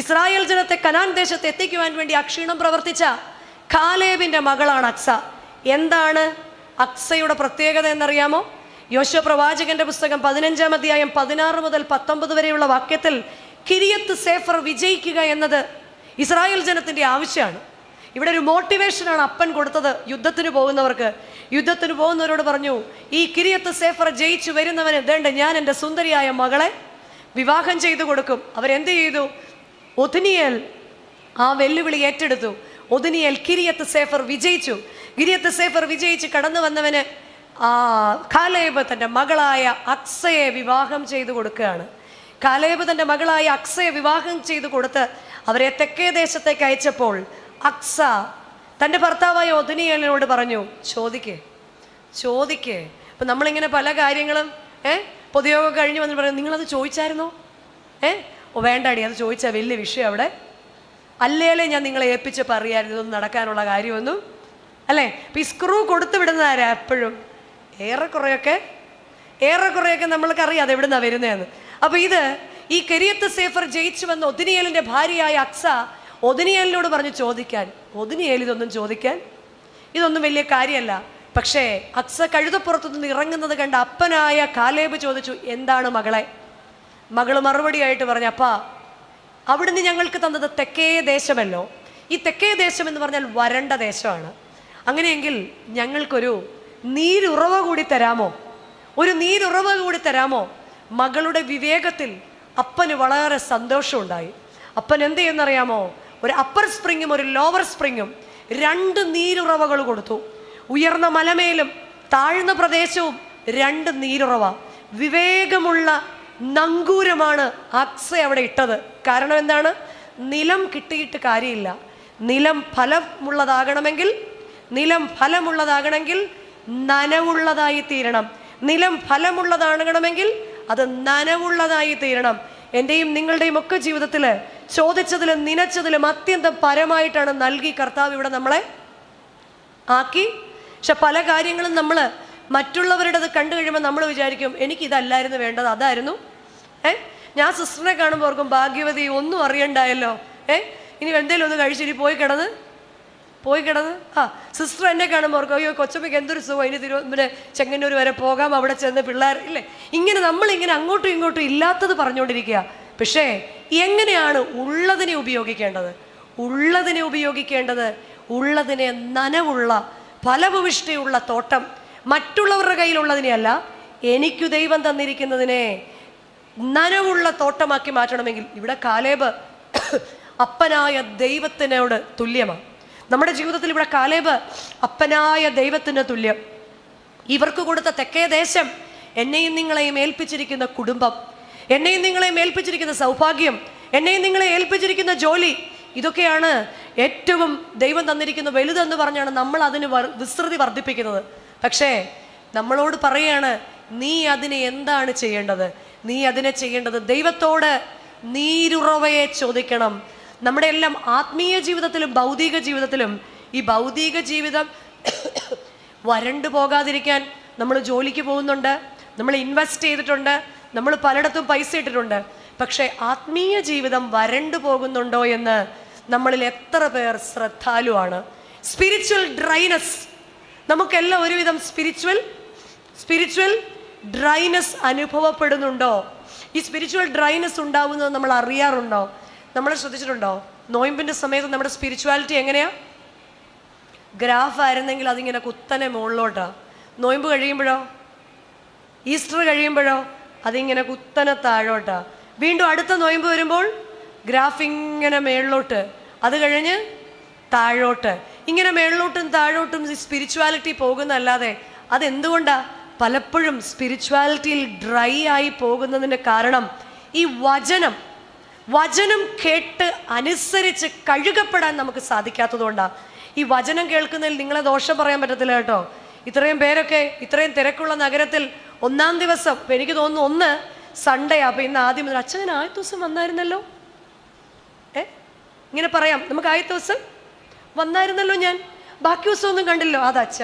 ഇസ്രായേൽ ജനത്തെ കനാൻ ദേശത്ത് എത്തിക്കുവാൻ വേണ്ടി അക്ഷീണം പ്രവർത്തിച്ച കാലേബിന്റെ മകളാണ് അക്സ. എന്താണ് അക്സയുടെ പ്രത്യേകത എന്നറിയാമോ? യോശുവ പ്രവാചകന്റെ പുസ്തകം 15-ാം അധ്യായം 16 മുതൽ 19 വരെയുള്ള വാക്യത്തിൽ കിരിയത്ത് സേഫർ വിജയിക്കുക എന്നത് ഇസ്രായേൽ ജനത്തിന്റെ ആവശ്യമാണ്. ഇവിടെ ഒരു മോട്ടിവേഷനാണ് അപ്പൻ കൊടുത്തത് യുദ്ധത്തിന് പോകുന്നവർക്ക്. യുദ്ധത്തിന് പോകുന്നവരോട് പറഞ്ഞു, ഈ കിരിയത്ത് സേഫർ ജയിച്ചു വരുന്നവന് വേണ്ട, ഞാൻ എൻ്റെ സുന്ദരിയായ മകളെ വിവാഹം ചെയ്തു കൊടുക്കും. അവരെന്ത് ചെയ്തു? ഒഥനിയേൽ ആ വെല്ലുവിളി ഏറ്റെടുത്തു. ഒഥനിയേൽ കിരിയത്ത് സേഫർ വിജയിച്ചു. കിരിയത്ത് സേഫർ വിജയിച്ച് കടന്നു വന്നവന് കാലേബ് തൻ്റെ മകളായ അക്സയെ വിവാഹം ചെയ്തു കൊടുക്കുകയാണ്. കാലേബ് തൻ്റെ മകളായ അക്സയെ വിവാഹം ചെയ്തു കൊടുത്ത് അവരെ തെക്കേ ദേശത്തേക്ക് അയച്ചപ്പോൾ അക്സ തൻ്റെ ഭർത്താവായ ഒഥനിയേലിനോട് പറഞ്ഞു, ചോദിക്കേ. അപ്പം നമ്മളിങ്ങനെ പല കാര്യങ്ങളും പൊതുയോഗം കഴിഞ്ഞ് വന്നിട്ട് പറയും, നിങ്ങളത് ചോദിച്ചായിരുന്നോ? വേണ്ടാടി, അത് ചോദിച്ചാൽ വലിയ വിഷയം അവിടെ. അല്ലേലേ ഞാൻ നിങ്ങളെ ഏൽപ്പിച്ചപ്പോൾ അറിയാമായിരുന്നു ഇതൊന്നും നടക്കാനുള്ള കാര്യമൊന്നും, അല്ലേ? അപ്പം ഈ സ്ക്രൂ കൊടുത്തു വിടുന്നതാരാ എപ്പോഴും? ഏറെക്കുറെയൊക്കെ നമ്മൾക്കറിയാതെ എവിടുന്നാണ് വരുന്നതെന്ന്. അപ്പോൾ ഈ കിരിയത്ത് സേഫർ ജയിച്ചു വന്ന ഒഥനിയേലിൻ്റെ ഭാര്യയായ അക്സ ഒഥനിയേലിനോട് പറഞ്ഞു ചോദിക്കാൻ. ഒഥനിയേൽ ഇതൊന്നും വലിയ കാര്യമല്ല. പക്ഷേ അക്സ കഴുതപ്പുറത്തുനിന്ന് ഇറങ്ങുന്നത് കണ്ട അപ്പനായ കാലേബ് ചോദിച്ചു, എന്താണ് മകളെ? മകള് മറുപടിയായിട്ട് പറഞ്ഞു, അപ്പാ, അവിടുന്ന് ഞങ്ങൾക്ക് തന്നത് തെക്കേ ദേശമല്ലോ. ഈ തെക്കേ ദേശം എന്ന് പറഞ്ഞാൽ വരണ്ട ദേശമാണ്. അങ്ങനെയെങ്കിൽ ഞങ്ങൾക്കൊരു നീരുറവ കൂടി തരാമോ? മകളുടെ വിവേകത്തിൽ അപ്പന് വളരെ സന്തോഷമുണ്ടായി. അപ്പൻ എന്ത് ചെയ്യുന്നറിയാമോ? ഒരു അപ്പർ സ്പ്രിങ്ങും ഒരു ലോവർ സ്പ്രിങ്ങും 2 നീരുറവകൾ കൊടുത്തു. ഉയർന്ന മലമേലും താഴ്ന്ന പ്രദേശവും 2 നീരുറവ. വിവേകമുള്ള നങ്കൂരമാണ് അക്സ അവിടെ ഇട്ടത്. കാരണം എന്താണ്? നിലം കിട്ടിയിട്ട് കാര്യമില്ല. നിലം ഫലമുള്ളതാകണമെങ്കിൽ നനവുള്ളതായി തീരണം. നിലം ഫലമുള്ളതാകണമെങ്കിൽ അത് നനവുള്ളതായി തീരണം. എൻ്റെയും നിങ്ങളുടെയും ഒക്കെ ജീവിതത്തിൽ ചോദിച്ചതിലും നനച്ചതിലും അത്യന്തം പരമായിട്ടാണ് നൽകി കർത്താവ് ഇവിടെ നമ്മളെ ആക്കി. പക്ഷെ പല കാര്യങ്ങളും നമ്മൾ മറ്റുള്ളവരുടേത് കണ്ടു കഴിയുമ്പോൾ നമ്മൾ വിചാരിക്കും എനിക്കിതല്ലായിരുന്നു വേണ്ടത്, അതായിരുന്നു. ഞാൻ സിസ്റ്ററിനെ കാണുമ്പോൾ ഓർക്കും ഭാഗ്യവതി ഒന്നും അറിയണ്ടായല്ലോ. ഇനി എന്തെങ്കിലും ഒന്ന് കഴിച്ചിട്ട് പോയി കിടന്ന് സിസ്റ്റർ എന്നെ കാണുമ്പോൾ ഓർക്കും അയ്യോ കൊച്ചമ്മയ്ക്ക് എന്തൊരു സുഖം, ഇനി ചെങ്ങന്നൂർ വരെ പോകാം, അവിടെ ചെന്ന് പിള്ളേർ ഇല്ലേ. ഇങ്ങനെ നമ്മളിങ്ങനെ അങ്ങോട്ടും ഇങ്ങോട്ടും ഇല്ലാത്തത് പറഞ്ഞുകൊണ്ടിരിക്കുക. പക്ഷേ എങ്ങനെയാണ് ഉള്ളതിനെ ഉപയോഗിക്കേണ്ടത്? ഉള്ളതിനെ നനവുള്ള ഫലഭൂയിഷ്ഠിയുള്ള തോട്ടം, മറ്റുള്ളവരുടെ കയ്യിലുള്ളതിനെയല്ല, എനിക്കു ദൈവം തന്നിരിക്കുന്നതിനെ നനവുള്ള തോട്ടമാക്കി മാറ്റണമെങ്കിൽ ഇവിടെ കാലേബ് അപ്പനായ ദൈവത്തിനോട് തുല്യമാണ്. നമ്മുടെ ജീവിതത്തിൽ ഇവിടെ കാലേബ് അപ്പനായ ദൈവത്തിന് തുല്യം. ഇവർക്ക് കൊടുത്ത തെക്കേ ദേശം, എന്നെയും നിങ്ങളെയും ഏൽപ്പിച്ചിരിക്കുന്ന കുടുംബം, എന്നെയും നിങ്ങളെയും ഏൽപ്പിച്ചിരിക്കുന്ന സൗഭാഗ്യം, എന്നെയും നിങ്ങളെ ഏൽപ്പിച്ചിരിക്കുന്ന ജോലി, ഇതൊക്കെയാണ് ഏറ്റവും ദൈവം തന്നിരിക്കുന്ന വലുതെന്ന് പറഞ്ഞാണ് നമ്മൾ അതിന് വിസ്തൃതി വർദ്ധിപ്പിക്കുന്നത്. പക്ഷേ നമ്മളോട് പറയാണ് നീ അതിനെ എന്താണ് ചെയ്യേണ്ടത്? നീ അതിനെ ചെയ്യേണ്ടത് ദൈവത്തോട് നീരുറവയെ ചോദിക്കണം. നമ്മുടെ എല്ലാം ആത്മീയ ജീവിതത്തിലും ഭൗതിക ജീവിതത്തിലും ഈ ഭൗതിക ജീവിതം വരണ്ടു പോകാതിരിക്കാൻ നമ്മൾ ജോലിക്ക് പോകുന്നുണ്ട്, നമ്മൾ ഇൻവെസ്റ്റ് ചെയ്തിട്ടുണ്ട്, നമ്മൾ പലയിടത്തും പൈസ ഇട്ടിട്ടുണ്ട്. പക്ഷേ ആത്മീയ ജീവിതം വരണ്ടു പോകുന്നുണ്ടോ എന്ന് നമ്മളിൽ എത്ര പേർ ശ്രദ്ധാലുവാണ്? സ്പിരിച്വൽ ഡ്രൈനസ്, നമുക്കെല്ലാം ഒരുവിധം സ്പിരിച്വൽ ഡ്രൈനസ് അനുഭവപ്പെടുന്നുണ്ടോ? ഈ സ്പിരിച്വൽ ഡ്രൈനസ് ഉണ്ടാവുന്നത് നമ്മൾ അറിയാറുണ്ടോ? നമ്മൾ ശ്രദ്ധിച്ചിട്ടുണ്ടോ? നോയമ്പിൻ്റെ സമയത്ത് നമ്മുടെ സ്പിരിച്വാലിറ്റി എങ്ങനെയാ? ഗ്രാഫ് ആയിരുന്നെങ്കിൽ അതിങ്ങനെ കുത്തനെ മുകളിലോട്ടാണ്. നോയമ്പ് കഴിയുമ്പോഴോ, ഈസ്റ്റർ കഴിയുമ്പോഴോ അതിങ്ങനെ കുത്തനെ താഴോട്ടാണ്. വീണ്ടും അടുത്ത നോയമ്പ് വരുമ്പോൾ ഗ്രാഫ് ഇങ്ങനെ മേളിലോട്ട്, അത് കഴിഞ്ഞ് താഴോട്ട്, ഇങ്ങനെ മേളിലോട്ടും താഴോട്ടും സ്പിരിച്വാലിറ്റി പോകുന്നതല്ലാതെ അതെന്തുകൊണ്ടാണ് പലപ്പോഴും സ്പിരിച്വാലിറ്റിയിൽ ഡ്രൈ ആയി പോകുന്നതിൻ്റെ കാരണം ഈ വചനം കേട്ട് അനുസരിച്ച് കഴുകപ്പെടാൻ നമുക്ക് സാധിക്കാത്തതുകൊണ്ടാണ്. ഈ വചനം കേൾക്കുന്നതിൽ നിങ്ങളെ ദോഷം പറയാൻ പറ്റത്തില്ല കേട്ടോ. ഇത്രയും പേരൊക്കെ ഇത്രയും തിരക്കുള്ള നഗരത്തിൽ ഒന്നാം ദിവസം, ഇപ്പം എനിക്ക് തോന്നുന്നു ഒന്ന് സൺഡേ, അപ്പം ഇന്ന് ആദ്യം മുതൽ അച്ഛൻ ഞാൻ ആദ്യ ദിവസം വന്നായിരുന്നല്ലോ, ഇങ്ങനെ പറയാം നമുക്ക്, ആദ്യ ദിവസം വന്നായിരുന്നല്ലോ ഞാൻ, ബാക്കി ദിവസമൊന്നും കണ്ടില്ലോ. അത് അച്ഛ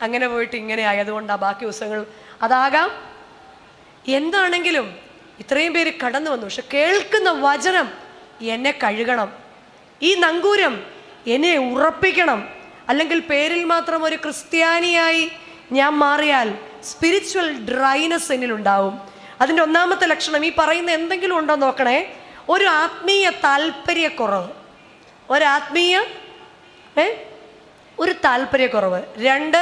അങ്ങനെ പോയിട്ട് ഇങ്ങനെ ആയതുകൊണ്ടാണ് ബാക്കി ദിവസങ്ങൾ. അതാകാം, എന്താണെങ്കിലും ഇത്രയും പേര് കടന്നു വന്നു. പക്ഷെ കേൾക്കുന്ന വചനം എന്നെ കഴുകണം, ഈ നങ്കൂരം എന്നെ ഉറപ്പിക്കണം. അല്ലെങ്കിൽ പേരിൽ മാത്രം ഒരു ക്രിസ്ത്യാനിയായി ഞാൻ മാറിയാൽ സ്പിരിച്വൽ ഡ്രൈനസ് എന്നിലുണ്ടാവും. അതിൻ്റെ ഒന്നാമത്തെ ലക്ഷണം ഈ പറയുന്ന എന്തെങ്കിലും ഉണ്ടോ നോക്കണേ. ഒരു ആത്മീയ താല്പര്യക്കുറവ്, ഒരു താല്പര്യക്കുറവ്. 2,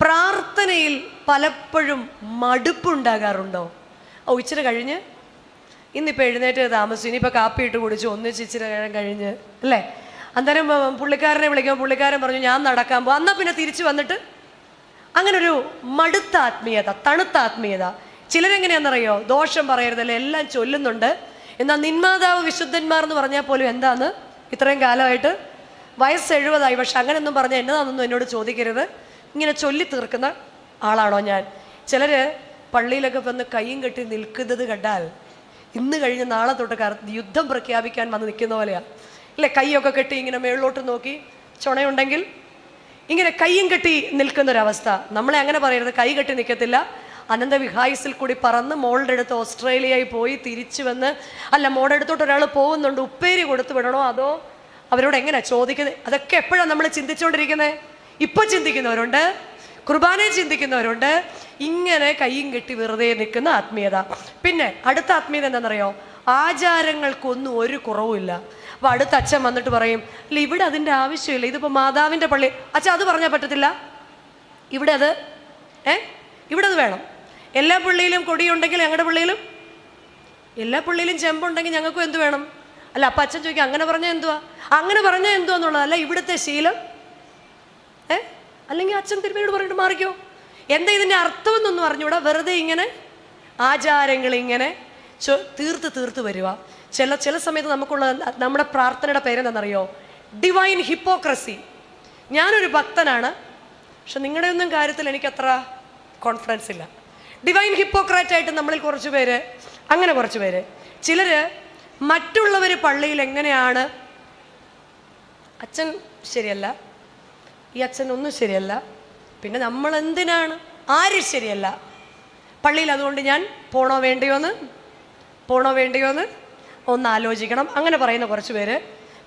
പ്രാർത്ഥനയിൽ പലപ്പോഴും മടുപ്പുണ്ടാകാറുണ്ടോ? ഇച്ചിരി കഴിഞ്ഞ്, ഇന്നിപ്പോൾ എഴുന്നേറ്റ് താമസിച്ചു, ഇനിയിപ്പോൾ കാപ്പി ഇട്ട് കുടിച്ചു, ഒന്നിച്ച് ഇച്ചിരി നേരം കഴിഞ്ഞ് അല്ലേ, അന്നേരം പുള്ളിക്കാരനെ വിളിക്കുമ്പോൾ പുള്ളിക്കാരൻ പറഞ്ഞു ഞാൻ നടക്കാൻ പോകും, എന്നാൽ പിന്നെ തിരിച്ചു വന്നിട്ട് അങ്ങനൊരു മടുത്ത ആത്മീയത, തണുത്ത ആത്മീയത. ചിലരെങ്ങനെയാണെന്നറിയോ? ദോഷം പറയരുതല്ലേ, എല്ലാം ചൊല്ലുന്നുണ്ട്, എന്നാൽ നിന്മാതാവ് വിശുദ്ധന്മാർ എന്ന് പറഞ്ഞാൽ പോലും എന്താന്ന് ഇത്രയും കാലമായിട്ട് വയസ്സ് 70 പക്ഷെ അങ്ങനെയൊന്നും പറഞ്ഞാൽ എന്നതാണെന്നൊന്നും എന്നോട് ചോദിക്കരുത്. ഇങ്ങനെ ചൊല്ലി തീർക്കുന്ന ആളാണോ ഞാൻ? ചിലർ പള്ളിയിലൊക്കെ വന്ന് കയ്യും കെട്ടി നിൽക്കുന്നത് കണ്ടാൽ ഇന്ന് കഴിഞ്ഞ് നാളെ തൊട്ട് യുദ്ധം പ്രഖ്യാപിക്കാൻ വന്ന് നിൽക്കുന്ന പോലെയാണ് അല്ലേ? കൈയൊക്കെ കെട്ടി ഇങ്ങനെ മേളിലോട്ട് നോക്കി, ചുണയുണ്ടെങ്കിൽ ഇങ്ങനെ കയ്യും കെട്ടി നിൽക്കുന്നൊരവസ്ഥ. നമ്മളെ അങ്ങനെ പറയരുത്, കൈ കെട്ടി നിൽക്കത്തില്ല. അനന്ത വിഹായസിൽ കൂടി പറന്ന് മോളുടെ അടുത്ത് ഓസ്ട്രേലിയയിൽ പോയി തിരിച്ചു വന്ന്, അല്ല മോളുടെ അടുത്തോട്ട് ഒരാൾ പോകുന്നുണ്ട്, ഉപ്പേരി കൊടുത്തു വിടണോ അതോ അവരോട് എങ്ങനെ ചോദിക്കുന്നത്? അതൊക്കെ എപ്പോഴാണ് നമ്മൾ ചിന്തിച്ചുകൊണ്ടിരിക്കുന്നത്? ഇപ്പോൾ ചിന്തിക്കുന്നവരുണ്ട്, കുർബാനയെ ചിന്തിക്കുന്നവരുണ്ട്, ഇങ്ങനെ കയ്യും കെട്ടി വെറുതെ നിൽക്കുന്ന ആത്മീയത. പിന്നെ അടുത്ത ആത്മീയത എന്താണെന്നറിയോ? ആചാരങ്ങൾക്കൊന്നും ഒരു കുറവുമില്ല. അപ്പോൾ അടുത്ത അച്ഛൻ വന്നിട്ട് പറയും അല്ല ഇവിടെ അതിൻ്റെ ആവശ്യമില്ല, ഇതിപ്പോൾ മാതാവിൻ്റെ പള്ളി. അച്ഛൻ അത് പറഞ്ഞാൽ പറ്റത്തില്ല, ഇവിടെ അത് ഇവിടെ അത് വേണം. എല്ലാ പള്ളിയിലും കൊടിയുണ്ടെങ്കിൽ ഞങ്ങളുടെ പള്ളിയിലും, എല്ലാ പള്ളിയിലും ചെമ്പുണ്ടെങ്കിൽ ഞങ്ങൾക്കും എന്ത് വേണം? അല്ല അപ്പം അച്ഛൻ ചോദിക്കുക അങ്ങനെ പറഞ്ഞാൽ എന്തുവാ, അങ്ങനെ പറഞ്ഞാൽ എന്തുവാ എന്നുള്ളതല്ല ഇവിടുത്തെ ശീലം. അല്ലെങ്കിൽ അച്ഛൻ തിരുമേനോട് പറഞ്ഞിട്ട് മാറിക്കോ. എന്താ ഇതിൻ്റെ അർത്ഥമെന്നൊന്നും അറിഞ്ഞൂടാ, വെറുതെ ഇങ്ങനെ ആചാരങ്ങൾ ഇങ്ങനെ തീർത്ത് വരിക. ചില സമയത്ത് നമുക്കുള്ള നമ്മുടെ പ്രാർത്ഥനയുടെ പേരെന്താണെന്നറിയോ? Divine hypocrisy. ഞാനൊരു ഭക്തനാണ്, പക്ഷെ നിങ്ങളുടെ ഒന്നും കാര്യത്തിൽ എനിക്കത്ര കോൺഫിഡൻസ് ഇല്ല. ഡിവൈൻ ഹിപ്പോക്രാറ്റായിട്ട് നമ്മളിൽ കുറച്ച് പേര് ചിലർ മറ്റുള്ളവർ പള്ളിയിൽ എങ്ങനെയാണ്, അച്ഛൻ ശരിയല്ല, ഈ അച്ഛൻ ഒന്നും ശരിയല്ല, പിന്നെ നമ്മൾ എന്തിനാണ്, ആരും ശരിയല്ല പള്ളിയിൽ, അതുകൊണ്ട് ഞാൻ പോണോ വേണ്ടിയോ എന്ന് ഒന്ന് ആലോചിക്കണം, അങ്ങനെ പറയുന്ന കുറച്ച് പേര്.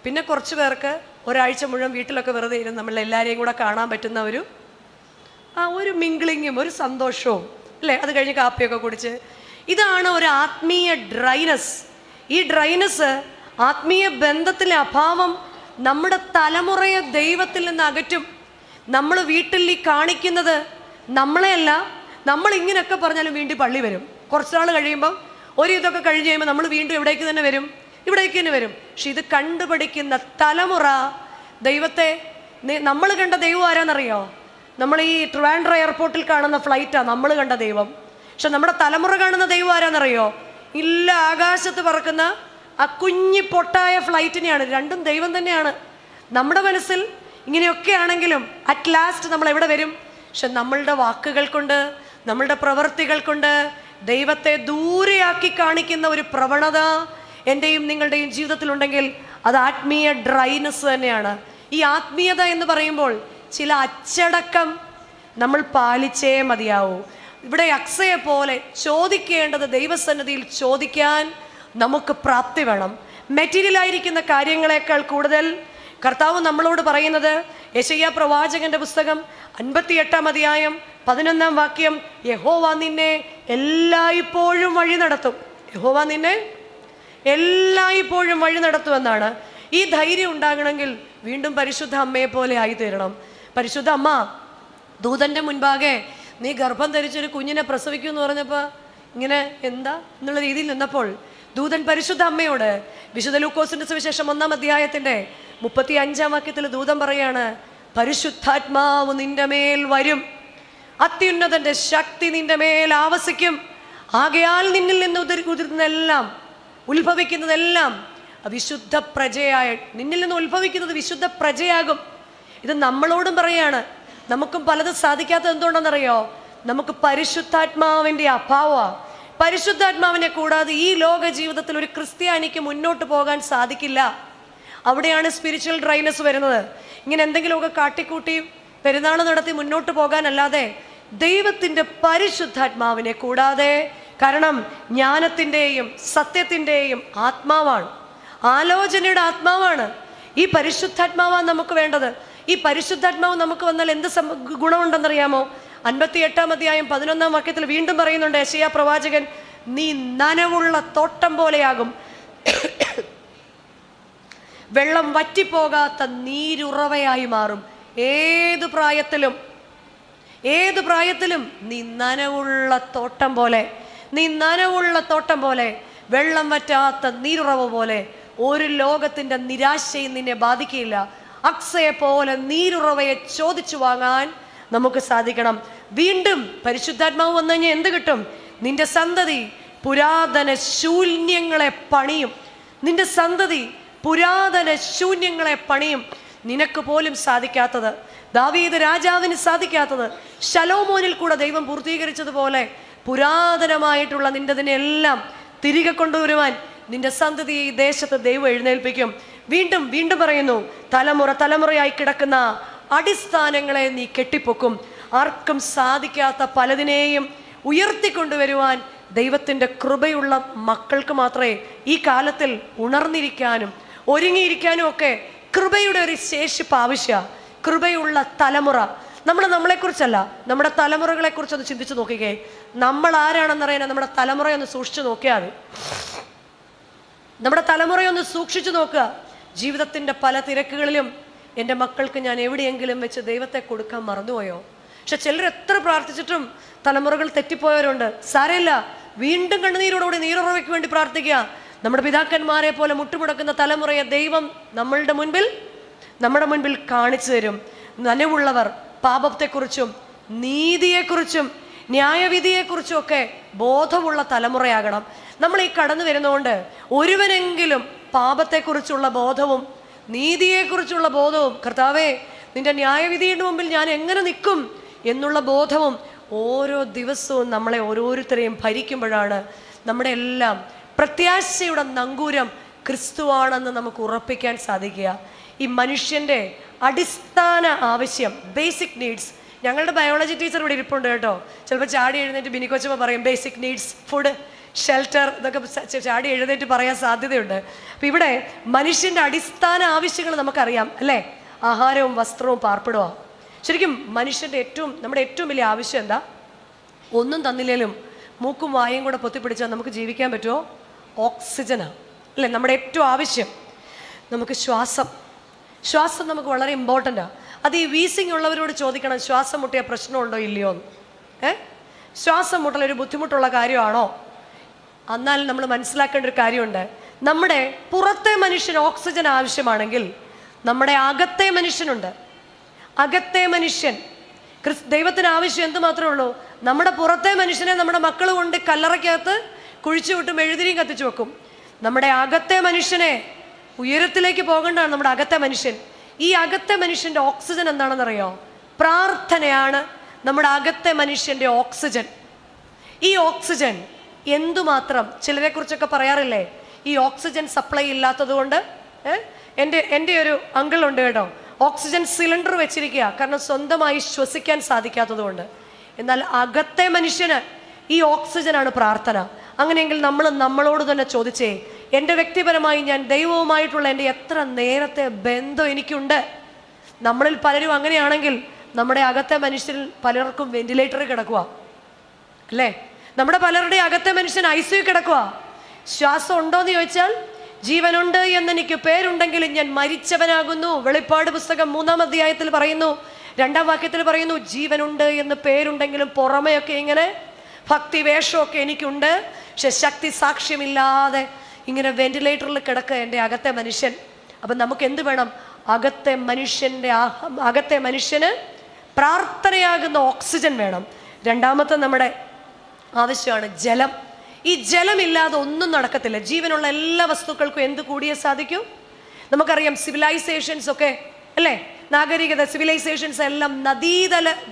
പിന്നെ കുറച്ച് പേർക്ക് ഒരാഴ്ച മുഴുവൻ വീട്ടിലൊക്കെ വെറുതെ ഇരുന്ന് നമ്മളെല്ലാവരെയും കൂടെ കാണാൻ പറ്റുന്ന ഒരു മിംഗ്ലിങ്ങും ഒരു സന്തോഷവും അല്ലേ, അത് കഴിഞ്ഞ് കാപ്പിയൊക്കെ കുടിച്ച്. ഇതാണ് ഒരു ആത്മീയ ഡ്രൈനസ്. ഈ ഡ്രൈനസ്, ആത്മീയ ബന്ധത്തിലെ അഭാവം നമ്മുടെ തലമുറയെ ദൈവത്തിൽ നിന്ന് അകറ്റും. നമ്മൾ വീട്ടിൽ ഈ കാണിക്കുന്നത് നമ്മളെയല്ല, നമ്മൾ ഇങ്ങനെയൊക്കെ പറഞ്ഞാലും വീണ്ടും പള്ളി വരും. കുറച്ച് നാൾ കഴിയുമ്പം ഇതൊക്കെ കഴിഞ്ഞ് കഴിയുമ്പോൾ നമ്മൾ വീണ്ടും ഇവിടേക്ക് തന്നെ വരും. പക്ഷെ ഇത് കണ്ടുപിടിക്കുന്ന തലമുറ ദൈവത്തെ, നമ്മൾ കണ്ട ദൈവം ആരാന്നറിയോ? നമ്മൾ ഈ ട്രിവാൻഡ്രം എയർപോർട്ടിൽ കാണുന്ന ഫ്ലൈറ്റാണ് നമ്മൾ കണ്ട ദൈവം. പക്ഷെ നമ്മുടെ തലമുറ കാണുന്ന ദൈവം ആരാന്നറിയോ? ഇല്ല, ആകാശത്ത് പറക്കുന്ന ആ കുഞ്ഞി പൊട്ടായ ഫ്ലൈറ്റിനെയാണ്. രണ്ടും ദൈവം തന്നെയാണ്. നമ്മുടെ മനസ്സിൽ ഇങ്ങനെയൊക്കെ ആണെങ്കിലും അറ്റ് ലാസ്റ്റ് നമ്മൾ എവിടെ വരും? പക്ഷെ നമ്മളുടെ വാക്കുകൾ കൊണ്ട്, നമ്മളുടെ പ്രവൃത്തികൾ കൊണ്ട് ദൈവത്തെ ദൂരെയാക്കി കാണിക്കുന്ന ഒരു പ്രവണത എൻ്റെയും നിങ്ങളുടെയും ജീവിതത്തിലുണ്ടെങ്കിൽ അത് ആത്മീയ ഡ്രൈനസ് തന്നെയാണ്. ഈ ആത്മീയത എന്ന് പറയുമ്പോൾ ചില അച്ചടക്കം നമ്മൾ പാലിച്ചേ മതിയാവൂ. ഇവിടെ അക്സയെ പോലെ ചോദിക്കേണ്ടത് ദൈവസന്നിധിയിൽ ചോദിക്കാൻ നമുക്ക് പ്രാപ്തി വേണം. മെറ്റീരിയലായിരിക്കുന്ന കാര്യങ്ങളെക്കാൾ കൂടുതൽ കർത്താവ് നമ്മളോട് പറയുന്നത് യെശയ്യാ പ്രവാചകന്റെ പുസ്തകം 58-ാം അധ്യായം 11-ാം വാക്യം, യഹോവ നിന്നെ എല്ലായ്പ്പോഴും വഴി നടത്തും. യഹോവ നിന്നെ എല്ലായ്പ്പോഴും വഴി നടത്തുമെന്നാണ്. ഈ ധൈര്യം ഉണ്ടാകണമെങ്കിൽ വീണ്ടും പരിശുദ്ധ അമ്മയെ പോലെ ആയിത്തീരണം. പരിശുദ്ധ അമ്മ ദൂതൻ്റെ മുൻപാകെ നീ ഗർഭം ധരിച്ചൊരു കുഞ്ഞിനെ പ്രസവിക്കൂ എന്ന് പറഞ്ഞപ്പോൾ ഇങ്ങനെ എന്താ എന്നുള്ള രീതിയിൽ നിന്നപ്പോൾ ദൂതൻ പരിശുദ്ധ അമ്മയോട്, വിശുദ്ധ ലൂക്കോസിന്റെ സുവിശേഷം 1-ാം അധ്യായത്തിന്റെ 35-ാം വാക്യത്തിൽ ദൂതൻ പറയാണ്, പരിശുദ്ധാത്മാവ് നിന്റെ മേൽ വരും, അത്യുന്നതന്റെ ശക്തി നിന്റെ മേൽ ആവസിക്കും, ആകയാൽ നിന്നിൽ നിന്ന് ഉതിരുന്നതെല്ലാം ഉത്ഭവിക്കുന്നതെല്ലാം വിശുദ്ധ പ്രജയായ, നിന്നിൽ നിന്ന് ഉത്ഭവിക്കുന്നത് വിശുദ്ധ പ്രജയാകും. ഇത് നമ്മളോടും പറയാണ്. നമുക്കും പലതും സാധിക്കാത്തത് എന്തുകൊണ്ടെന്നറിയോ? നമുക്ക് പരിശുദ്ധാത്മാവിൻ്റെ അഭാവമാണ്. പരിശുദ്ധാത്മാവിനെ കൂടാതെ ഈ ലോക ജീവിതത്തിൽ ഒരു ക്രിസ്ത്യാനിക്ക് മുന്നോട്ട് പോകാൻ സാധിക്കില്ല. അവിടെയാണ് സ്പിരിച്വൽ ഡ്രൈനസ് വരുന്നത്. ഇങ്ങനെ എന്തെങ്കിലുമൊക്കെ കാട്ടിക്കൂട്ടി പെരുന്നാൾ നടത്തി മുന്നോട്ട് പോകാനല്ലാതെ ദൈവത്തിൻ്റെ പരിശുദ്ധാത്മാവിനെ കൂടാതെ, കാരണം ജ്ഞാനത്തിൻ്റെയും സത്യത്തിൻ്റെയും ആത്മാവാണ്, ആലോചനയുടെ ആത്മാവാണ്. ഈ പരിശുദ്ധാത്മാവാണ് നമുക്ക് വേണ്ടത്. ഈ പരിശുദ്ധാത്മാവ് നമുക്ക് വന്നാൽ എന്ത് ഗുണമുണ്ടെന്നറിയാമോ? 58-ാം അധ്യായം 11-ാം വാക്യത്തിൽ വീണ്ടും പറയുന്നുണ്ട് യെശയ്യാ പ്രവാചകൻ, നീ നനവുള്ള തോട്ടം പോലെയാകും, വെള്ളം വറ്റിപ്പോകാത്ത നീരുറവയായി മാറും. ഏത് പ്രായത്തിലും നീ നനവുള്ള തോട്ടം പോലെ, വെള്ളം വറ്റാത്ത നീരുറവ പോലെ. ഒരു ലോകത്തിൻ്റെ നിരാശയും നിന്നെ ബാധിക്കില്ല. അക്സയെ പോലെ നീരുറവയെ ചോദിച്ചു വാങ്ങാൻ നമുക്ക് സാധിക്കണം. വീണ്ടും പരിശുദ്ധാത്മാവ് വന്നു കഴിഞ്ഞാൽ എന്ത് കിട്ടും? നിന്റെ സന്തതി പുരാതന ശൂന്യങ്ങളെ പണിയും. നിനക്ക് പോലും സാധിക്കാത്തത്, ദാവീദ് രാജാവിന് സാധിക്കാത്തത്, ശലോമോനിൽ കൂടെ ദൈവം പൂർത്തീകരിച്ചതുപോലെ പുരാതനമായിട്ടുള്ള നിന്റെതിനെല്ലാം തിരികെ കൊണ്ടുവരുവാൻ നിന്റെ സന്തതിയെ ഈ ദേശത്ത് ദൈവം എഴുന്നേൽപ്പിക്കും. വീണ്ടും വീണ്ടും പറയുന്നു, തലമുറയായി കിടക്കുന്ന അടിസ്ഥാനങ്ങളെ നീ കെട്ടിപ്പൊക്കും. ആർക്കും സാധിക്കാത്ത പലതിനെയും ഉയർത്തിക്കൊണ്ടുവരുവാൻ ദൈവത്തിൻ്റെ കൃപയുള്ള മക്കൾക്ക് മാത്രമേ ഈ കാലത്തിൽ ഉണർന്നിരിക്കാനും ഒരുങ്ങിയിരിക്കാനും ഒക്കെ കൃപയുടെ ഒരു ശേഷിപ്പ് ആവശ്യമാണ്. കൃപയുള്ള തലമുറ. നമ്മളെക്കുറിച്ചല്ല, നമ്മുടെ തലമുറകളെക്കുറിച്ചൊന്ന് ചിന്തിച്ച് നോക്കിക്കേ. നമ്മൾ ആരാണെന്നറിയാൻ നമ്മുടെ തലമുറയൊന്ന് സൂക്ഷിച്ചു നോക്കിയാൽ മതി. നമ്മുടെ തലമുറയൊന്ന് സൂക്ഷിച്ചു നോക്കുക. ജീവിതത്തിൻ്റെ പല തിരക്കുകളിലും എൻ്റെ മക്കൾക്ക് ഞാൻ എവിടെയെങ്കിലും വെച്ച് ദൈവത്തെ കൊടുക്കാൻ മറന്നുപോയോ? പക്ഷെ ചിലർ എത്ര പ്രാർത്ഥിച്ചിട്ടും തലമുറകൾ തെറ്റിപ്പോയവരുണ്ട്. സാരമില്ല, വീണ്ടും കണ്ണുനീരോടുകൂടി നീരുറവയ്ക്ക് വേണ്ടി പ്രാർത്ഥിക്കുക. നമ്മുടെ പിതാക്കന്മാരെ പോലെ മുട്ടുമുടക്കുന്ന തലമുറയെ ദൈവം നമ്മുടെ മുൻപിൽ കാണിച്ചു തരും. നനവുള്ളവർ പാപത്തെക്കുറിച്ചും നീതിയെക്കുറിച്ചും ന്യായവിധിയെക്കുറിച്ചും ഒക്കെ ബോധമുള്ള തലമുറയാകണം. നമ്മൾ ഈ കടന്നു വരുന്നതുകൊണ്ട് ഒരുവനെങ്കിലും പാപത്തെക്കുറിച്ചുള്ള ബോധവും നീതിയെക്കുറിച്ചുള്ള ബോധവും, കർത്താവേ നിന്റെ ന്യായവിധിയുടെ മുമ്പിൽ ഞാൻ എങ്ങനെ നിൽക്കും എന്നുള്ള ബോധവും ഓരോ ദിവസവും നമ്മളെ ഓരോരുത്തരെയും ഭരിക്കുമ്പോഴാണ് നമ്മുടെ എല്ലാം പ്രത്യാശയുടെ നങ്കൂരം ക്രിസ്തുവാണെന്ന് നമുക്ക് ഉറപ്പിക്കാൻ സാധിക്കുക. ഈ മനുഷ്യൻ്റെ അടിസ്ഥാന ആവശ്യം, ബേസിക് നീഡ്സ്. ഞങ്ങളുടെ ബയോളജി ടീച്ചർ ഇവിടെ ഇരിപ്പുണ്ട് കേട്ടോ. ചിലപ്പോൾ ചാടി എഴുന്നേറ്റ് ബിനിക്കൊച്ചമ്മ പറയും ബേസിക് നീഡ്സ്, ഫുഡ്, ഷെൽട്ടർ, ഇതൊക്കെ ചാടി എഴുന്നേറ്റ് പറയാൻ സാധ്യതയുണ്ട്. അപ്പം ഇവിടെ മനുഷ്യൻ്റെ അടിസ്ഥാന ആവശ്യങ്ങൾ നമുക്കറിയാം അല്ലേ? ആഹാരവും വസ്ത്രവും പാർപ്പിടവും. ശരിക്കും മനുഷ്യൻ്റെ നമ്മുടെ ഏറ്റവും വലിയ ആവശ്യം എന്താ? ഒന്നും തന്നില്ലേലും മൂക്കും വായും കൂടെ പൊത്തിപ്പിടിച്ചാൽ നമുക്ക് ജീവിക്കാൻ പറ്റുമോ? ഓക്സിജനാണ് അല്ലേ നമ്മുടെ ഏറ്റവും ആവശ്യം. നമുക്ക് ശ്വാസം നമുക്ക് വളരെ ഇമ്പോർട്ടൻ്റാണ്. അത് ഈ വീസിങ് ഉള്ളവരോട് ചോദിക്കണം, ശ്വാസം മുട്ടിയ പ്രശ്നമുണ്ടോ ഇല്ലയോ എന്ന്. ശ്വാസം മുട്ടൽ ഒരു ബുദ്ധിമുട്ടുള്ള കാര്യമാണോ? എന്നാൽ നമ്മൾ മനസ്സിലാക്കേണ്ട ഒരു കാര്യമുണ്ട്. നമ്മുടെ പുറത്തെ മനുഷ്യന് ഓക്സിജൻ ആവശ്യമാണെങ്കിൽ നമ്മുടെ അകത്തെ മനുഷ്യനുണ്ട്. അകത്തെ മനുഷ്യൻ ദൈവത്തിന് ആവശ്യം എന്ത് മാത്രമേ ഉള്ളൂ? നമ്മുടെ പുറത്തെ മനുഷ്യനെ നമ്മുടെ മക്കൾ കൊണ്ട് കല്ലറയ്ക്കകത്ത് കുഴിച്ചു വിട്ടും എഴുതിരിയും കത്തിച്ചു വെക്കും. നമ്മുടെ അകത്തെ മനുഷ്യനെ ഉയരത്തിലേക്ക് പോകേണ്ടതാണ് നമ്മുടെ അകത്തെ മനുഷ്യൻ. ഈ അകത്തെ മനുഷ്യൻ്റെ ഓക്സിജൻ എന്താണെന്നറിയോ? പ്രാർത്ഥനയാണ് നമ്മുടെ അകത്തെ മനുഷ്യൻ്റെ ഓക്സിജൻ. ഈ ഓക്സിജൻ എന്തുമാത്രം, ചിലരെക്കുറിച്ചൊക്കെ പറയാറില്ലേ, ഈ ഓക്സിജൻ സപ്ലൈ ഇല്ലാത്തത് കൊണ്ട് എൻ്റെ ഒരു അങ്കിളുണ്ട് കേട്ടോ, ഓക്സിജൻ സിലിണ്ടർ വെച്ചിരിക്കുക, കാരണം സ്വന്തമായി ശ്വസിക്കാൻ സാധിക്കാത്തത് കൊണ്ട്. എന്നാൽ അകത്തെ മനുഷ്യന് ഈ ഓക്സിജനാണ് പ്രാർത്ഥന. അങ്ങനെയെങ്കിൽ നമ്മളോട് തന്നെ ചോദിച്ചേ, എൻ്റെ വ്യക്തിപരമായി ഞാൻ ദൈവവുമായിട്ടുള്ള എൻ്റെ എത്ര നേരത്തെ ബന്ധം എനിക്കുണ്ട്? നമ്മളിൽ പലരും അങ്ങനെയാണെങ്കിൽ നമ്മുടെ അകത്തെ മനുഷ്യരിൽ പലർക്കും വെന്റിലേറ്ററിൽ കിടക്കുക അല്ലേ? നമ്മുടെ പലരുടെ അകത്തെ മനുഷ്യൻ ICU കിടക്കുക. ശ്വാസം ഉണ്ടോയെന്ന് ചോദിച്ചാൽ ജീവനുണ്ട് എന്നെനിക്ക് പേരുണ്ടെങ്കിലും ഞാൻ മരിച്ചവനാകുന്നു. വെളിപ്പാട് പുസ്തകം 3-ാം അധ്യായത്തിൽ പറയുന്നു, 2-ാം വാക്യത്തിൽ പറയുന്നു, ജീവനുണ്ട് എന്ന് പേരുണ്ടെങ്കിലും പുറമെയൊക്കെ ഇങ്ങനെ ഭക്തി വേഷമൊക്കെ എനിക്കുണ്ട്, പക്ഷെ ശക്തി സാക്ഷ്യമില്ലാതെ ഇങ്ങനെ വെന്റിലേറ്ററിൽ കിടക്കുക എൻ്റെ അകത്തെ മനുഷ്യൻ. അപ്പം നമുക്ക് എന്ത് വേണം? അകത്തെ മനുഷ്യന് പ്രാർത്ഥനയാകുന്ന ഓക്സിജൻ വേണം. രണ്ടാമത്തെ നമ്മുടെ ആവശ്യമാണ് ജലം. ഈ ജലമില്ലാതെ ഒന്നും നടക്കത്തില്ല. ജീവനുള്ള എല്ലാ വസ്തുക്കൾക്കും എന്ത് കൂടിയേ സാധിക്കൂ? നമുക്കറിയാം സിവിലൈസേഷൻസ് ഒക്കെ അല്ലേ, നാഗരികത സിവിലൈസേഷൻസ് എല്ലാം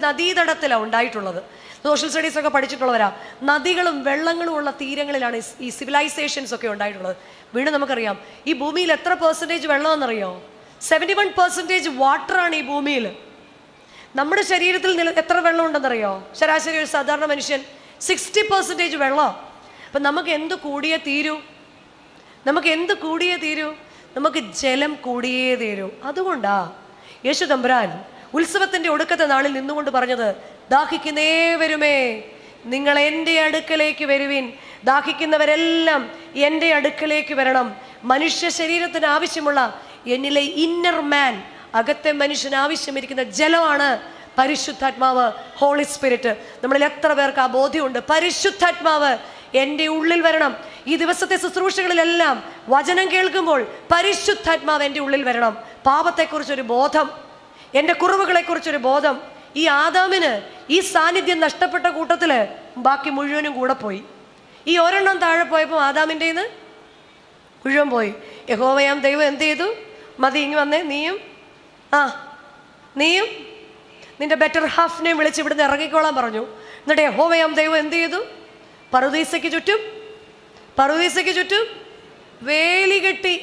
നദീതടത്തിലാണ് ഉണ്ടായിട്ടുള്ളത്. സോഷ്യൽ സ്റ്റഡീസ് ഒക്കെ പഠിച്ചിട്ടുള്ളവരാ. നദികളും വെള്ളങ്ങളും ഉള്ള തീരങ്ങളിലാണ് ഈ സിവിലൈസേഷൻസ് ഒക്കെ ഉണ്ടായിട്ടുള്ളത്. വീണ്ടും നമുക്കറിയാം ഈ ഭൂമിയിൽ എത്ര % വെള്ളമെന്നറിയോ? 71% വാട്ടറാണ് ഈ ഭൂമിയിൽ. നമ്മുടെ ശരീരത്തിൽ എത്ര വെള്ളം ഉണ്ടെന്നറിയോ? ശരാശരി ഒരു സാധാരണ മനുഷ്യൻ 60% വെള്ളം. അപ്പം നമുക്ക് എന്ത് കൂടിയേ തീരൂ? നമുക്ക് ജലം കൂടിയേ തീരൂ. അതുകൊണ്ടാ യേശു തമ്പുരാൻ ഉത്സവത്തിൻ്റെ ഒടുക്കത്തെ നാളിൽ നിന്നുകൊണ്ട് പറഞ്ഞത്, ദാഹിക്കുന്നേവരുമേ നിങ്ങൾ എൻ്റെ അടുക്കലേക്ക് വരുവിൻ, ദാഹിക്കുന്നവരെല്ലാം എൻ്റെ അടുക്കലേക്ക് വരണം. മനുഷ്യ ശരീരത്തിന് ആവശ്യമുള്ള എന്നിലെ ഇന്നർ മാൻ, അകത്തെ മനുഷ്യന് ആവശ്യമിരിക്കുന്ന ജലമാണ് പരിശുദ്ധാത്മാവ്, ഹോളി സ്പിരിറ്റ്. നമ്മളിൽ എത്ര പേർക്ക് ആ ബോധ്യമുണ്ട്? പരിശുദ്ധാത്മാവ് എൻ്റെ ഉള്ളിൽ വരണം. ഈ ദിവസത്തെ ശുശ്രൂഷകളിലെല്ലാം വചനം കേൾക്കുമ്പോൾ പരിശുദ്ധാത്മാവ് എൻ്റെ ഉള്ളിൽ വരണം. പാപത്തെക്കുറിച്ചൊരു ബോധം, എൻ്റെ കുറവുകളെക്കുറിച്ചൊരു ബോധം. ഈ ആദാമിന് ഈ സാന്നിധ്യം നഷ്ടപ്പെട്ട കൂട്ടത്തിൽ ബാക്കി മുഴുവനും കൂടെ പോയി. ഈ ഒരെണ്ണം താഴെ പോയപ്പോൾ ആദാമിൻ്റെന്ന് മുഴുവൻ പോയി. യഹോവയാം ദൈവം എന്ത് ചെയ്തു? മതി, ഇങ്ങ് വന്നേ, നീയും നിന്റെ ബെറ്റർ ഹാഫിനെയും വിളിച്ച് ഇവിടുന്ന് ഇറങ്ങിക്കോളാൻ പറഞ്ഞു. എന്നിട്ട് യഹോവയാം ദൈവം എന്ത് ചെയ്തു? പറുദീസയ്ക്ക് ചുറ്റും വേലി കെട്ടി.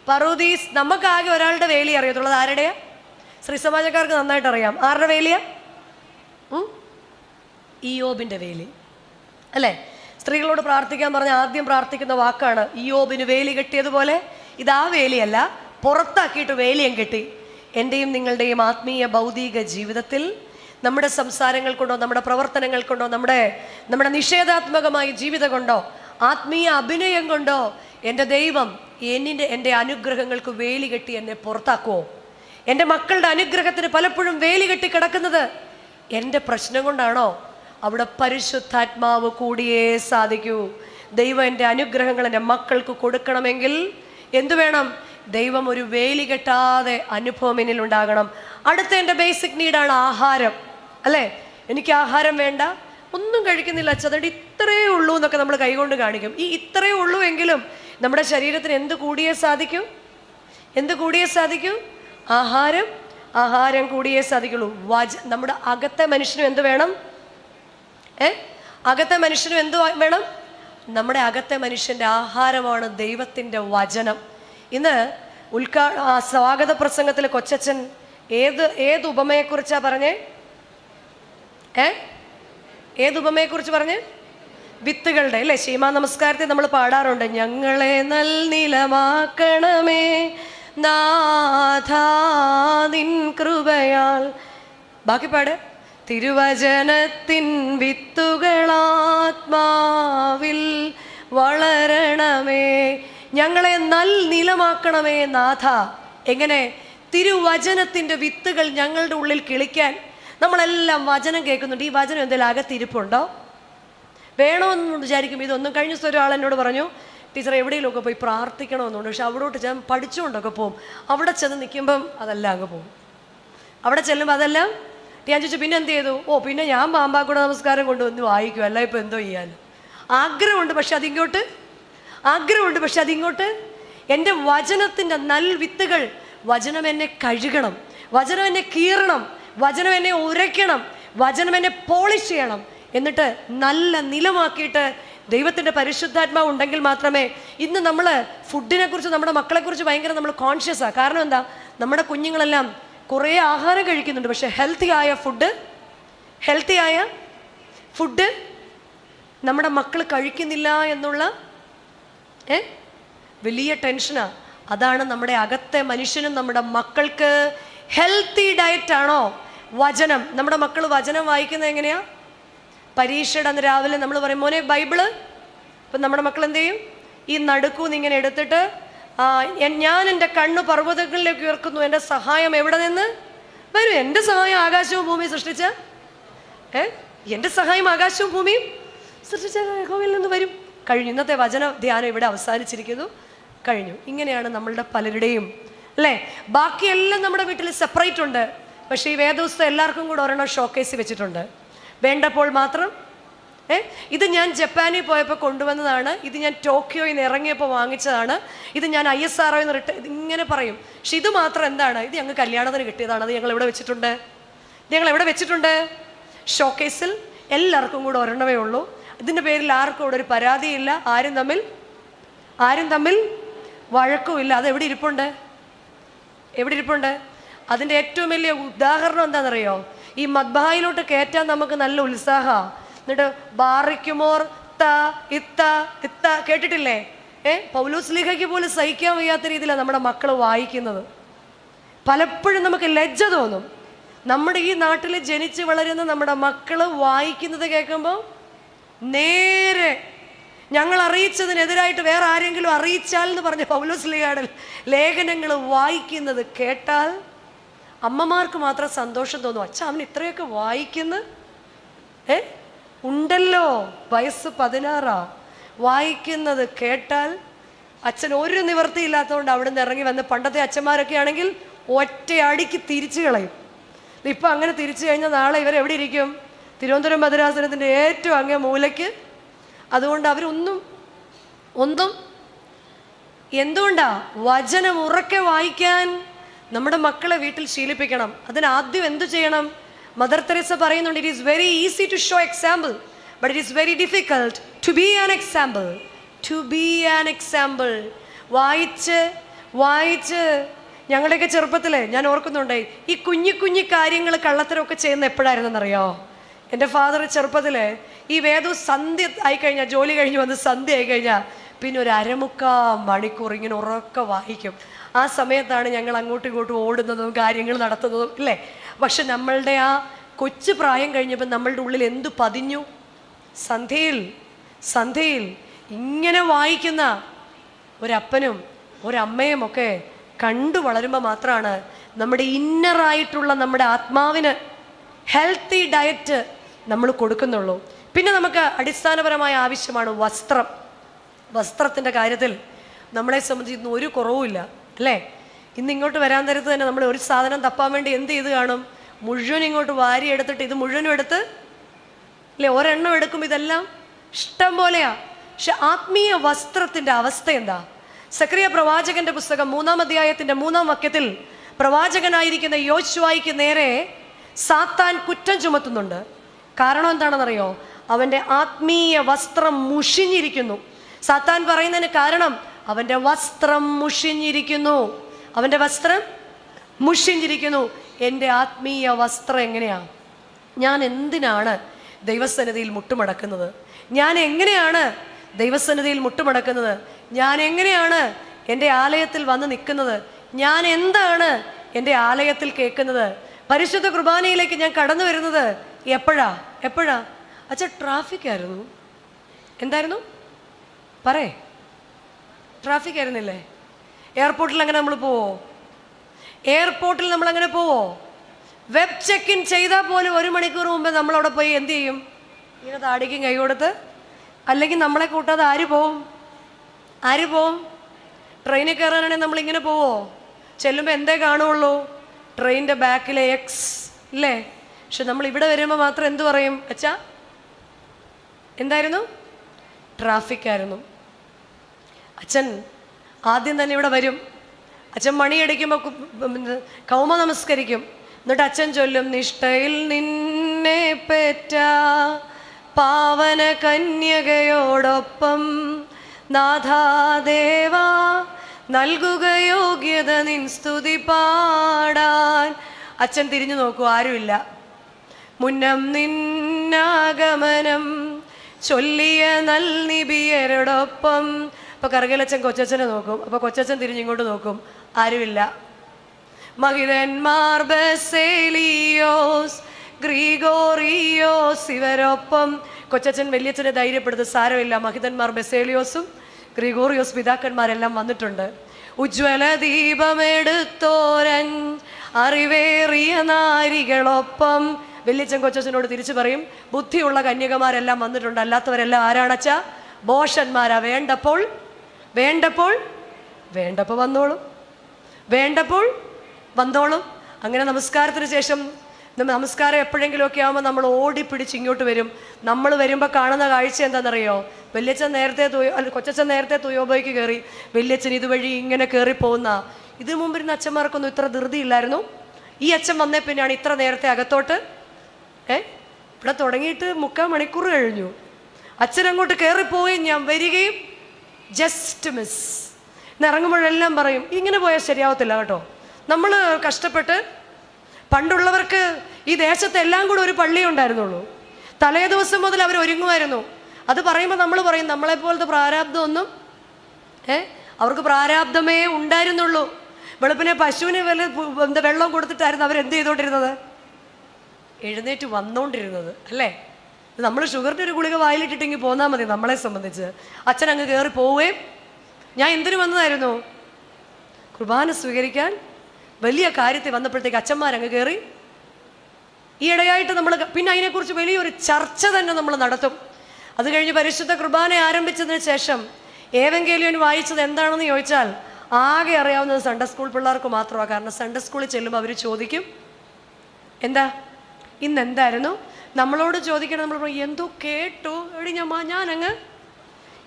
പറുദീസ് നമുക്കാകെ ഒരാളുടെ വേലി അറിയത്തുള്ളത്. ആരുടെയാ? സ്ത്രീ സമാജക്കാർക്ക് നന്നായിട്ട് അറിയാം. ആരുടെ വേലിയാ? ഇയ്യോബിൻ്റെ വേലി അല്ലേ? സ്ത്രീകളോട് പ്രാർത്ഥിക്കാൻ പറഞ്ഞ ആദ്യം പ്രാർത്ഥിക്കുന്ന വാക്കാണ് ഇയ്യോബിന് വേലി കെട്ടിയതുപോലെ. ഇതാ വേലിയല്ല, പുറത്താക്കിയിട്ട് വേലിയും കെട്ടി. എൻ്റെയും നിങ്ങളുടെയും ആത്മീയ ഭൗതിക ജീവിതത്തിൽ നമ്മുടെ സംസാരങ്ങൾ കൊണ്ടോ നമ്മുടെ പ്രവർത്തനങ്ങൾ കൊണ്ടോ നമ്മുടെ നിഷേധാത്മകമായ ജീവിതം കൊണ്ടോ ആത്മീയ അഭിനയം കൊണ്ടോ എൻ്റെ ദൈവം എൻ്റെ അനുഗ്രഹങ്ങൾക്ക് വേലി കെട്ടി എന്നെ പുറത്താക്കുമോ? എൻ്റെ മക്കളുടെ അനുഗ്രഹത്തിന് പലപ്പോഴും വേലി കെട്ടി കിടക്കുന്നത് എൻ്റെ പ്രശ്നം കൊണ്ടാണോ? അവിടെ പരിശുദ്ധാത്മാവ് കൂടിയേ സാധിക്കൂ. ദൈവം എൻ്റെ അനുഗ്രഹങ്ങൾ എൻ്റെ മക്കൾക്ക് കൊടുക്കണമെങ്കിൽ എന്തു വേണം? ദൈവം ഒരു വേലി കെട്ടാതെ അനുഭവം എന്നിൽ ഉണ്ടാകണം. അടുത്ത എൻ്റെ ബേസിക് നീഡാണ് ആഹാരം, അല്ലേ? എനിക്ക് ആഹാരം വേണ്ട, ഒന്നും കഴിക്കുന്നില്ല അച്ഛാ, അതുകൊണ്ട് ഇത്രയേ ഉള്ളൂ എന്നൊക്കെ നമ്മൾ കൈകൊണ്ട് കാണിക്കും. ഈ ഇത്രയേ ഉള്ളൂ എങ്കിലും നമ്മുടെ ശരീരത്തിന് എന്ത് കൂടിയേ സാധിക്കും? എന്ത് കൂടിയേ സാധിക്കൂ? ആഹാരം കൂടിയേ സാധിക്കുള്ളൂ. നമ്മുടെ അകത്തെ മനുഷ്യനും എന്ത് വേണം? അകത്തെ മനുഷ്യനും എന്ത് വേണം? നമ്മുടെ അകത്തെ മനുഷ്യൻ്റെ ആഹാരമാണ് ദൈവത്തിൻ്റെ വചനം. ഇന്ന് സ്വാഗത പ്രസംഗത്തിൽ കൊച്ചച്ഛൻ ഏത് ഉപമയെക്കുറിച്ചാ പറഞ്ഞേ? ഏത് ഉപമയെക്കുറിച്ച് പറഞ്ഞ്? വിത്തുകളുടെ, അല്ലേ? ശീമാ നമസ്കാരത്തിൽ നമ്മൾ പാടാറുണ്ട്, ഞങ്ങളെ നൽനിലമാക്കണമേ നാഥാ നിൻ കൃപയാൽ. ബാക്കി പാട്. തിരുവചനത്തിൻ വിത്തുകളാത്മാവിൽ വളരണമേ, ഞങ്ങളെ നൽനിലമാക്കണമേ നാഥ. എങ്ങനെ? തിരുവചനത്തിൻ്റെ വിത്തുകൾ ഞങ്ങളുടെ ഉള്ളിൽ കിളിക്കാൻ. നമ്മളെല്ലാം വചനം കേൾക്കുന്നുണ്ട്. ഈ വചനം എന്തെങ്കിലും അകത്തിരിപ്പുണ്ടോ? വേണമെന്ന് വിചാരിക്കും. ഇതൊന്നും കഴിഞ്ഞ ദിവസം ഒരാൾ എന്നോട് പറഞ്ഞു, ടീച്ചർ എവിടെയെങ്കിലുമൊക്കെ പോയി പ്രാർത്ഥിക്കണമെന്നുണ്ട്. പക്ഷെ അവിടോട്ട് ഞാൻ പഠിച്ചുകൊണ്ടൊക്കെ പോകും. അവിടെ ചെന്ന് നിൽക്കുമ്പം അതെല്ലാം അങ്ങ് പോകും. അവിടെ ചെല്ലുമ്പോൾ അതെല്ലാം ഞാൻ ചോദിച്ചു, പിന്നെ എന്ത് ചെയ്തു? പിന്നെ ഞാൻ പാമ്പാക്കുട നമസ്കാരം കൊണ്ടുവന്ന് വായിക്കും, അല്ല ഇപ്പോൾ എന്തോ ചെയ്യാൻ. ആഗ്രഹമുണ്ട്, പക്ഷെ അതിങ്ങോട്ട് എൻ്റെ വചനത്തിൻ്റെ വിത്തുകൾ. വചനം എന്നെ കഴുകണം, വചനം എന്നെ കീറണം, വചനം എന്നെ ഉരയ്ക്കണം, വചനം എന്നെ പോളിഷ് ചെയ്യണം. എന്നിട്ട് നല്ല നിലമാക്കിയിട്ട് ദൈവത്തിൻ്റെ പരിശുദ്ധാത്മാവ് ഉണ്ടെങ്കിൽ മാത്രമേ. ഇന്ന് നമ്മൾ ഫുഡിനെ കുറിച്ച്, നമ്മുടെ മക്കളെക്കുറിച്ച് ഭയങ്കര നമ്മൾ കോൺഷ്യസാണ്. കാരണം എന്താ? നമ്മുടെ കുഞ്ഞുങ്ങളെല്ലാം കുറേ ആഹാരം കഴിക്കുന്നുണ്ട്, പക്ഷെ ഹെൽത്തി ആയ ഫുഡ് നമ്മുടെ മക്കൾ കഴിക്കുന്നില്ല എന്നുള്ള വലിയ ടെൻഷനാണ്. അതാണ് നമ്മുടെ അകത്തെ മനുഷ്യനും നമ്മുടെ മക്കൾക്ക് ഹെൽത്തി ഡയറ്റാണോ വചനം? നമ്മുടെ മക്കൾ വചനം വായിക്കുന്നത് എങ്ങനെയാ? പരീക്ഷയുടെ അന്ന് രാവിലെ നമ്മൾ പറയും, മോനെ ബൈബിള്. അപ്പം നമ്മുടെ മക്കൾ എന്ത് ചെയ്യും? ഈ നടുക്കൂന്ന് ഇങ്ങനെ എടുത്തിട്ട്, ഞാൻ എൻ്റെ കണ്ണ് പർവ്വതങ്ങളിലേക്ക് ഉയർക്കുന്നു, എൻ്റെ സഹായം എവിടെ നിന്ന് വരും? എൻ്റെ സഹായം ആകാശവും ഭൂമിയും സൃഷ്ടിച്ച എൻ്റെ സഹായം ആകാശവും ഭൂമിയും സൃഷ്ടിച്ച യഹോവയിൽ നിന്ന് വരും. കഴിഞ്ഞു. ഇന്നത്തെ വചന ധ്യാനം ഇവിടെ അവസാനിച്ചിരിക്കുന്നു. കഴിഞ്ഞു. ഇങ്ങനെയാണ് നമ്മളുടെ പലരുടെയും, അല്ലേ? ബാക്കിയെല്ലാം നമ്മുടെ വീട്ടിൽ സെപ്പറേറ്റ് ഉണ്ട്. പക്ഷേ ഈ വേദപുസ്തകം എല്ലാവർക്കും കൂടെ ഒരെണ്ണം ഷോക്കേസ് വെച്ചിട്ടുണ്ട്. വേണ്ടപ്പോൾ മാത്രം. ഇത് ഞാൻ ജപ്പാനിൽ പോയപ്പോൾ കൊണ്ടുവന്നതാണ്, ഇത് ഞാൻ ടോക്കിയോയിൽ നിന്ന് ഇറങ്ങിയപ്പോൾ വാങ്ങിച്ചതാണ്, ഇത് ഞാൻ ISROയിൽ നിന്ന് ഇതിങ്ങനെ പറയും. പക്ഷെ ഇത് മാത്രം എന്താണ്? ഇത് ഞങ്ങൾ കല്യാണത്തിന് കിട്ടിയതാണ്, അത് ഞങ്ങൾ എവിടെ വെച്ചിട്ടുണ്ട്? ഷോക്കേസിൽ. എല്ലാവർക്കും കൂടെ ഒരെണ്ണമേ ഉള്ളൂ. ഇതിൻ്റെ പേരിൽ ആർക്കും ഇവിടെ ഒരു പരാതിയില്ല, ആരും തമ്മിൽ വഴക്കുമില്ല. അത് എവിടെ ഇരിപ്പുണ്ട്? അതിൻ്റെ ഏറ്റവും വലിയ ഉദാഹരണം എന്താണെന്നറിയോ? ഈ മദ്ബഹായിലോട്ട് കയറ്റാൻ നമുക്ക് നല്ല ഉത്സാഹമാണ്. എന്നിട്ട് ബാറിക്കുമോർ ഇത്ത കേട്ടിട്ടില്ലേ? പൗലോസ്ലീഹയ്ക്ക് പോലും സഹിക്കാൻ വയ്യാത്ത രീതിയിലാണ് നമ്മുടെ മക്കൾ വായിക്കുന്നത്. പലപ്പോഴും നമുക്ക് ലജ്ജ തോന്നും. നമ്മുടെ ഈ നാട്ടിൽ ജനിച്ച് വളരുന്ന നമ്മുടെ മക്കൾ വായിക്കുന്നത് കേൾക്കുമ്പോൾ നേരെ ഞങ്ങൾ അറിയിച്ചതിനെതിരായിട്ട് വേറെ ആരെങ്കിലും അറിയിച്ചാൽ എന്ന് പറഞ്ഞ പൗലോസ്ലീഹയുടെ ലേഖനങ്ങൾ വായിക്കുന്നത് കേട്ടാൽ അമ്മമാർക്ക് മാത്രം സന്തോഷം തോന്നും. അച്ഛാ, അവൻ ഇത്രയൊക്കെ വായിക്കുന്നു ഉണ്ടല്ലോ, വയസ്സ് 16 വായിക്കുന്നത് കേട്ടാൽ അച്ഛൻ ഒരു നിവൃത്തിയില്ലാത്തതുകൊണ്ട് അവിടെ നിന്ന് ഇറങ്ങി വന്ന്, പണ്ടത്തെ അച്ഛന്മാരൊക്കെ ആണെങ്കിൽ ഒറ്റയടിക്ക് തിരിച്ചു കളയും. ഇപ്പം അങ്ങനെ തിരിച്ചു കഴിഞ്ഞാൽ നാളെ ഇവരെവിടെ ഇരിക്കും? തിരുവനന്തപുരം ഭദ്രാസനത്തിൻ്റെ ഏറ്റവും അങ്ങേ മൂലയ്ക്ക്. അതുകൊണ്ട് അവരൊന്നും എന്തുകൊണ്ടാ? വചനം ഉറക്കെ വായിക്കാൻ നമ്മുടെ മക്കളെ വീട്ടിൽ ശീലിപ്പിക്കണം. അതിനാദ്യം എന്തു ചെയ്യണം? മദർ തെരേസ പറയുന്നുണ്ട്, it is very easy to show example, but it is very difficult to be an example. വായിച്ച് ഞങ്ങളുടെയൊക്കെ ചെറുപ്പത്തിൽ ഞാൻ ഓർക്കുന്നുണ്ട്, ഈ കുഞ്ഞു കാര്യങ്ങൾ കള്ളത്തരമൊക്കെ ചെയ്യുന്ന എപ്പോഴായിരുന്നെന്നറിയോ? എൻ്റെ ഫാദർ ചെറുപ്പത്തിൽ ഈ സന്ധ്യ ആയിക്കഴിഞ്ഞാൽ, ജോലി കഴിഞ്ഞ് വന്ന് സന്ധ്യ ആയിക്കഴിഞ്ഞാൽ പിന്നെ ഒരു 1/4 മണിക്കൂർ ഇങ്ങനെ ഉറക്കെ വായിക്കും. ആ സമയത്താണ് ഞങ്ങൾ അങ്ങോട്ടും ഇങ്ങോട്ടും ഓടുന്നതും കാര്യങ്ങൾ നടത്തുന്നതും, ഇല്ലേ? പക്ഷെ നമ്മളുടെ ആ കൊച്ചു പ്രായം കഴിഞ്ഞപ്പോൾ നമ്മളുടെ ഉള്ളിൽ എന്തു പതിഞ്ഞു? സന്ധ്യയിൽ ഇങ്ങനെ വായിക്കുന്ന ഒരപ്പനും ഒരമ്മയും ഒക്കെ കണ്ടു വളരുമ്പോൾ മാത്രമാണ് നമ്മുടെ ഇന്നറായിട്ടുള്ള നമ്മുടെ ആത്മാവിന് ഹെൽത്തി ഡയറ്റ് നമ്മൾ കൊടുക്കുന്നുള്ളൂ. പിന്നെ നമുക്ക് അടിസ്ഥാനപരമായ ആവശ്യമാണ് വസ്ത്രം, വസ്ത്രത്തിൻ്റെ കാര്യത്തിൽ നമ്മളെ സംബന്ധിച്ച് ഇന്ന് ഒരു കുറവുമില്ല അല്ലേ? ഇന്ന് ഇങ്ങോട്ട് വരാൻ നേരത്ത് തന്നെ നമ്മൾ ഒരു സാധനം തപ്പാൻ വേണ്ടി എന്ത് ചെയ്ത് കാണും? മുഴുവൻ ഇങ്ങോട്ട് വാരി എടുത്തിട്ട് ഇത് മുഴുവനും എടുത്ത് അല്ലേ ഒരെണ്ണം എടുക്കും. ഇതെല്ലാം ഇഷ്ടം പോലെയാ. പക്ഷെ ആത്മീയ വസ്ത്രത്തിൻ്റെ അവസ്ഥ എന്താ? സക്രിയ പ്രവാചകന്റെ പുസ്തകം 3-ാം അധ്യായത്തിൻ്റെ 3-ാം വാക്യത്തിൽ പ്രവാചകനായിരിക്കുന്ന യോശുവായ്ക്ക് നേരെ സാത്താൻ കുറ്റം ചുമത്തുന്നുണ്ട്. കാരണം എന്താണെന്നറിയോ? അവൻ്റെ ആത്മീയ വസ്ത്രം മുഷിഞ്ഞിരിക്കുന്നു. സാത്താൻ പറയുന്നതിന് കാരണം അവൻ്റെ വസ്ത്രം മുഷിഞ്ഞിരിക്കുന്നു. അവൻ്റെ വസ്ത്രം മുഷിഞ്ഞിരിക്കുന്നു. എൻ്റെ ആത്മീയ വസ്ത്രം എങ്ങനെയാ? ഞാൻ എന്തിനാണ് ദൈവസന്നിധിയിൽ മുട്ടുമടക്കുന്നത്? ഞാൻ എങ്ങനെയാണ് ദൈവസന്നിധിയിൽ മുട്ടുമടക്കുന്നത്? ഞാൻ എങ്ങനെയാണ് എൻ്റെ ആലയത്തിൽ വന്ന് നിൽക്കുന്നത്? ഞാൻ എന്താണ് എൻ്റെ ആലയത്തിൽ കേൾക്കുന്നത്? പരിശുദ്ധ കുർബാനയിലേക്ക് ഞാൻ കടന്നു വരുന്നത് എപ്പോഴാ? അച്ഛാ ട്രാഫിക് ആയിരുന്നു. എന്തായിരുന്നു? പറയേ. ട്രാഫിക് ആയിരുന്നില്ലേ? എയർപോർട്ടിൽ അങ്ങനെ നമ്മൾ പോവോ? എയർപോർട്ടിൽ നമ്മളങ്ങനെ പോവോ? വെബ് ചെക്ക് ഇൻ ചെയ്താൽ പോലും 1 മണിക്കൂർ മുമ്പേ നമ്മളവിടെ പോയി എന്ത് ചെയ്യും? ഇങ്ങനെ താടിക്കും കൈ കൊടുത്ത്. അല്ലെങ്കിൽ നമ്മളെ കൂട്ടാതെ ആര് പോവും? ട്രെയിനിൽ കയറാനാണെങ്കിൽ നമ്മളിങ്ങനെ പോവോ? ചെല്ലുമ്പോൾ എന്തേ കാണുള്ളൂ? ട്രെയിനിൻ്റെ ബാക്കിലെ എക്സ് ഇല്ലേ? പക്ഷെ നമ്മൾ ഇവിടെ വരുമ്പോൾ മാത്രം എന്ത് പറയും? അച്ഛാ എന്തായിരുന്നു? ട്രാഫിക് ആയിരുന്നു. അച്ഛൻ ആദ്യം തന്നെ ഇവിടെ വരും. അച്ഛൻ മണിയടിക്കുമ്പോൾ കൗമ നമസ്കരിക്കും. എന്നിട്ട് അച്ഛൻ ചൊല്ലും, നിഷ്ഠയിൽ നിന്നെ പെറ്റ പാവന കന്യകയോടൊപ്പം നാഥാദേവ നൽകുക യോഗ്യത നിൻ സ്തുതി പാടാൻ. അച്ഛൻ തിരിഞ്ഞു നോക്കൂ, ആരുമില്ല. മുന്നം നിന്നാഗമനം ചൊല്ലിയ നൽനിബിയരോടൊപ്പം. അപ്പോൾ കറുകലച്ഛൻ കൊച്ചച്ഛനെ നോക്കും. അപ്പോൾ കൊച്ചച്ഛൻ തിരിഞ്ഞിങ്ങോട്ട് നോക്കും, ആരുമില്ല. മഹിതന്മാർ ബസേലിയോസ് ഗ്രിഗോറിയോസ് ഇവരൊപ്പം. കൊച്ചച്ഛൻ വലിയച്ഛനെ ധൈര്യപ്പെടുത്തും, സാരമില്ല, മഹിതന്മാർ ബസേലിയോസും ഗ്രിഗോറിയോസ് പിതാക്കന്മാരെല്ലാം വന്നിട്ടുണ്ട്. ഉജ്ജ്വല ദീപമെടുത്തോരൻ അറിവേറിയ നാരികളൊപ്പം. വലിയച്ഛൻ കൊച്ചച്ഛനോട് തിരിച്ചു പറയും, ബുദ്ധിയുള്ള കന്യകമാരെല്ലാം വന്നിട്ടുണ്ട്, അല്ലാത്തവരെല്ലാം ആരാണച്ചാ? ബോഷന്മാരാ. വേണ്ടപ്പോൾ വന്നോളും. അങ്ങനെ നമസ്കാരത്തിന് ശേഷം, നമസ്കാരം എപ്പോഴെങ്കിലുമൊക്കെ ആകുമ്പോൾ നമ്മൾ ഓടിപ്പിടിച്ച് ഇങ്ങോട്ട് വരും. നമ്മൾ വരുമ്പോൾ കാണുന്ന കാഴ്ച എന്താണെന്നറിയോ? കൊച്ചച്ഛൻ നേരത്തെ തുയോബോയ്ക്ക് കയറി, വലിയച്ഛൻ ഇതുവഴി ഇങ്ങനെ കയറി പോകുന്ന. ഇതിനു മുമ്പിരുന്ന അച്ഛന്മാർക്കൊന്നും ഇത്ര ധൃതി ഇല്ലായിരുന്നു. ഈ അച്ഛൻ വന്നേ പിന്നെയാണ് ഇത്ര നേരത്തെ അകത്തോട്ട്. ഇവിടെ തുടങ്ങിയിട്ട് 3/4 മണിക്കൂർ കഴിഞ്ഞു. അച്ഛൻ അങ്ങോട്ട് കയറിപ്പോവുകയും ഞാൻ വരികയും ജസ്റ്റ് മിസ്. ഇറങ്ങുമ്പോഴെല്ലാം പറയും, ഇങ്ങനെ പോയാൽ ശരിയാവത്തില്ല കേട്ടോ. നമ്മൾ കഷ്ടപ്പെട്ട്, പണ്ടുള്ളവർക്ക് ഈ ദേശത്ത് എല്ലാം കൂടെ ഒരു പള്ളി ഉണ്ടായിരുന്നുള്ളൂ. തലേ ദിവസം മുതൽ അവർ ഒരുങ്ങുമായിരുന്നു. അത് പറയുമ്പോൾ നമ്മൾ പറയും, നമ്മളെപ്പോലത്തെ പ്രാരാബ്ദമൊന്നും അവർക്ക് പ്രാരാബ്ദമേ ഉണ്ടായിരുന്നുള്ളൂ. വെളുപ്പിനെ പശുവിന് വെള്ളം കൊടുത്തിട്ടായിരുന്നു അവരെന്ത് ചെയ്തുകൊണ്ടിരുന്നത്? എഴുന്നേറ്റ് വന്നുകൊണ്ടിരുന്നത് അല്ലേ? നമ്മൾ ഷുഗറിൻ്റെ ഒരു ഗുളിക വായിലിട്ടിട്ടെങ്കിൽ പോന്നാൽ മതി. നമ്മളെ സംബന്ധിച്ച് അച്ഛൻ അങ്ങ് കയറി പോവുകയും, ഞാൻ എന്തിനു വന്നതായിരുന്നു? കുർബാന സ്വീകരിക്കാൻ. വലിയ കാര്യത്തിൽ വന്നപ്പോഴത്തേക്ക് അച്ഛന്മാരങ്ങ് കയറി. ഈ ഇടയായിട്ട് നമ്മൾ പിന്നെ അതിനെക്കുറിച്ച് വലിയൊരു ചർച്ച തന്നെ നമ്മൾ നടത്തും. അത് കഴിഞ്ഞ് പരിശുദ്ധ കുർബാന ആരംഭിച്ചതിന് ശേഷം ഏവങ്കേലിയോൻ വായിച്ചത് എന്താണെന്ന് ചോദിച്ചാൽ ആകെ അറിയാവുന്നത് സൺഡേ സ്കൂൾ പിള്ളേർക്ക് മാത്രമാണ്. കാരണം സൺഡേ സ്കൂളിൽ ചെല്ലുമ്പോൾ അവർ ചോദിക്കും, എന്താ ഇന്ന് എന്തായിരുന്നു? നമ്മളോട് ചോദിക്കണം. നമ്മൾ പറയും, എന്തോ കേട്ടു എടി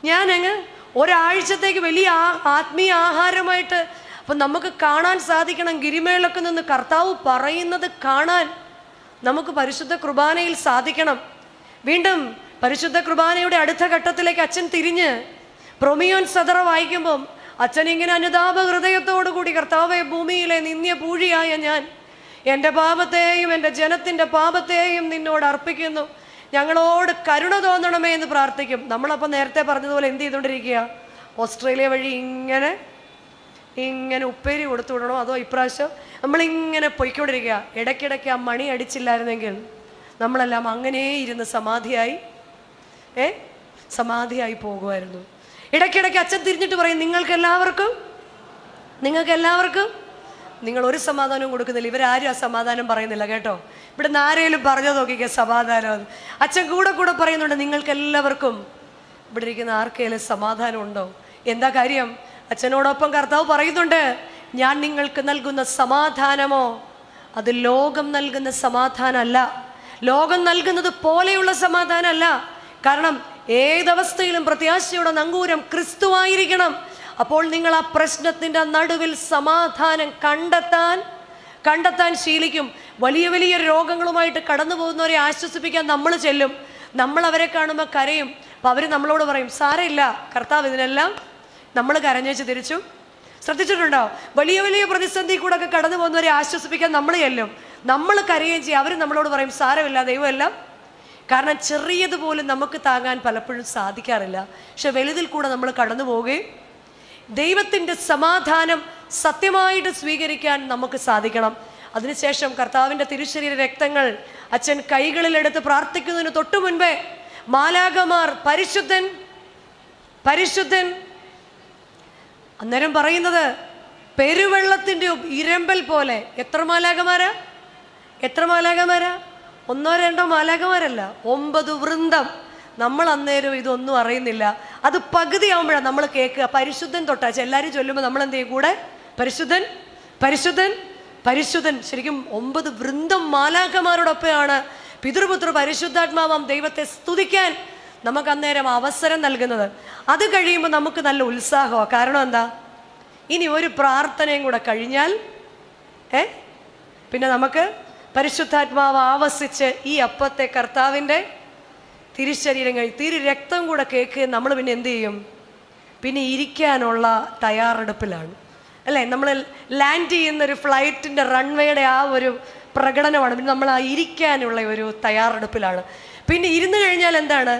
ഞാനങ്ങ് ഒരാഴ്ചത്തേക്ക് വലിയ ആത്മീയ ആഹാരമായിട്ട്. അപ്പം നമുക്ക് കാണാൻ സാധിക്കണം, ഗിരിമേളൊക്കെ നിന്ന് കർത്താവ് പറയുന്നത് കാണാൻ നമുക്ക് പരിശുദ്ധ കുർബാനയിൽ സാധിക്കണം. വീണ്ടും പരിശുദ്ധ കുർബാനയുടെ അടുത്ത ഘട്ടത്തിലേക്ക് അച്ഛൻ തിരിഞ്ഞ് പ്രൊമിയോൻ സദറ വായിക്കുമ്പം അച്ഛൻ ഇങ്ങനെ അനുതാപ ഹൃദയത്തോടു കൂടി, കർത്താവെ, ഭൂമിയിലെ നിന്ദ്യ പൂഴിയായ ഞാൻ എൻ്റെ പാപത്തെയും എൻ്റെ ജനത്തിൻ്റെ പാപത്തെയും നിന്നോട് അർപ്പിക്കുന്നു, ഞങ്ങളോട് കരുണ തോന്നണമേ എന്ന് പ്രാർത്ഥിക്കും. നമ്മളപ്പം നേരത്തെ പറഞ്ഞതുപോലെ എന്ത് ചെയ്തുകൊണ്ടിരിക്കുക? ഓസ്ട്രേലിയ വഴി ഇങ്ങനെ ഉപ്പേരി കൊടുത്തു വിടണോ? അതോ ഇപ്രാവശ്യം നമ്മളിങ്ങനെ പൊയ്ക്കൊണ്ടിരിക്കുക. ഇടയ്ക്കിടയ്ക്ക് ആ മണി അടിച്ചില്ലായിരുന്നെങ്കിൽ നമ്മളെല്ലാം അങ്ങനെ ഇരുന്ന് സമാധിയായി പോകുമായിരുന്നു. ഇടയ്ക്കിടയ്ക്ക് അച്ഛൻ തിരിഞ്ഞിട്ട് പറയും, നിങ്ങൾക്കെല്ലാവർക്കും നിങ്ങൾ ഒരു സമാധാനവും കൊടുക്കുന്നില്ല. ഇവരാരും ആ സമാധാനം പറയുന്നില്ല കേട്ടോ. ഇവിടെ നിന്ന് ആരെങ്കിലും പറഞ്ഞു നോക്കിക്കുക സമാധാനം. അച്ഛൻ കൂടെ പറയുന്നുണ്ട്, നിങ്ങൾക്കെല്ലാവർക്കും ഇവിടെ ഇരിക്കുന്ന ആർക്കെങ്കിലും സമാധാനം ഉണ്ടോ? എന്താ കാര്യം? അച്ഛനോടൊപ്പം കർത്താവ് പറയുന്നുണ്ട്, ഞാൻ നിങ്ങൾക്ക് നൽകുന്ന സമാധാനമോ അത് ലോകം നൽകുന്ന സമാധാനമല്ല, ലോകം നൽകുന്നത് പോലെയുള്ള സമാധാനമല്ല. കാരണം ഏതവസ്ഥയിലും പ്രത്യാശയുടെ നങ്കൂരം ക്രിസ്തുവായിരിക്കണം. അപ്പോൾ നിങ്ങൾ ആ പ്രശ്നത്തിൻ്റെ നടുവിൽ സമാധാനം കണ്ടെത്താൻ ശീലിക്കും. വലിയ വലിയ രോഗങ്ങളുമായിട്ട് കടന്നു പോകുന്നവരെ ആശ്വസിപ്പിക്കാൻ നമ്മൾ ചെല്ലും. നമ്മൾ അവരെ കാണുമ്പോൾ കരയും. അപ്പോൾ അവർ നമ്മളോട് പറയും, സാരമില്ല, കർത്താവ് ഇതിനെല്ലാം. നമ്മൾ കരഞ്ഞേച്ച് തിരിച്ചു. ശ്രദ്ധിച്ചിട്ടുണ്ടോ? വലിയ വലിയ പ്രതിസന്ധി കൂടെ ഒക്കെ കടന്നു പോകുന്നവരെ ആശ്വസിപ്പിക്കാൻ നമ്മൾ ചെല്ലും, നമ്മൾ കരയുകയും ചെയ്യും. അവർ നമ്മളോട് പറയും, സാരമില്ല, ദൈവമെല്ലാം. കാരണം ചെറിയതുപോലും നമുക്ക് താങ്ങാൻ പലപ്പോഴും സാധിക്കാറില്ല. പക്ഷെ വലുതിൽ കൂടെ നമ്മൾ കടന്നു പോവുകയും ദൈവത്തിൻ്റെ സമാധാനം സത്യമായിട്ട് സ്വീകരിക്കാൻ നമുക്ക് സാധിക്കണം. അതിനുശേഷം കർത്താവിൻ്റെ തിരുശരീര രക്തങ്ങൾ അച്ഛൻ കൈകളിലെടുത്ത് പ്രാർത്ഥിക്കുന്നതിന് തൊട്ടു മുൻപേ മാലാഖമാർ പരിശുദ്ധൻ പരിശുദ്ധൻ, അന്നേരം പറയുന്നത് പെരുവെള്ളത്തിൻ്റെ ഇരമ്പൽ പോലെ. എത്ര മാലാഖമാരാ? ഒന്നോ രണ്ടോ മാലാഖമാരല്ല, 9 വൃന്ദം. നമ്മൾ അന്നേരം ഇതൊന്നും അറിയുന്നില്ല. അത് പകുതിയാവുമ്പോഴാണ് നമ്മൾ കേൾക്കുക പരിശുദ്ധൻ തൊട്ടാച്ച്. എല്ലാവരും ചൊല്ലുമ്പോൾ നമ്മൾ എന്ത് ചെയ്യും? കൂടെ പരിശുദ്ധൻ പരിശുദ്ധൻ പരിശുദ്ധൻ. ശരിക്കും 9 വൃന്ദം മാലാഖമാരോടൊപ്പമാണ് പിതൃപുത്ര പരിശുദ്ധാത്മാവാം ദൈവത്തെ സ്തുതിക്കാൻ നമുക്ക് അന്നേരം അവസരം നൽകുന്നത്. അത് കഴിയുമ്പോൾ നമുക്ക് നല്ല ഉത്സാഹമാണ്. കാരണം എന്താ? ഇനി ഒരു പ്രാർത്ഥനയും കൂടെ കഴിഞ്ഞാൽ പിന്നെ നമുക്ക് പരിശുദ്ധാത്മാവ് ആവസിച്ച് ഈ അപ്പത്തെ കർത്താവിൻ്റെ തിരുശരീരം തിരു രക്തം കൂടെ കേൾക്കുകയും നമ്മൾ പിന്നെ എന്ത് ചെയ്യും? പിന്നെ ഇരിക്കാനുള്ള തയ്യാറെടുപ്പിലാണ്, അല്ലേ? നമ്മൾ ലാൻഡ് ചെയ്യുന്നൊരു ഫ്ലൈറ്റിൻ്റെ റൺവേയുടെ ആ ഒരു പ്രകടനമാണ്. പിന്നെ നമ്മൾ ആ ഇരിക്കാനുള്ള ഒരു തയ്യാറെടുപ്പിലാണ്. പിന്നെ ഇരുന്ന് കഴിഞ്ഞാൽ എന്താണ്?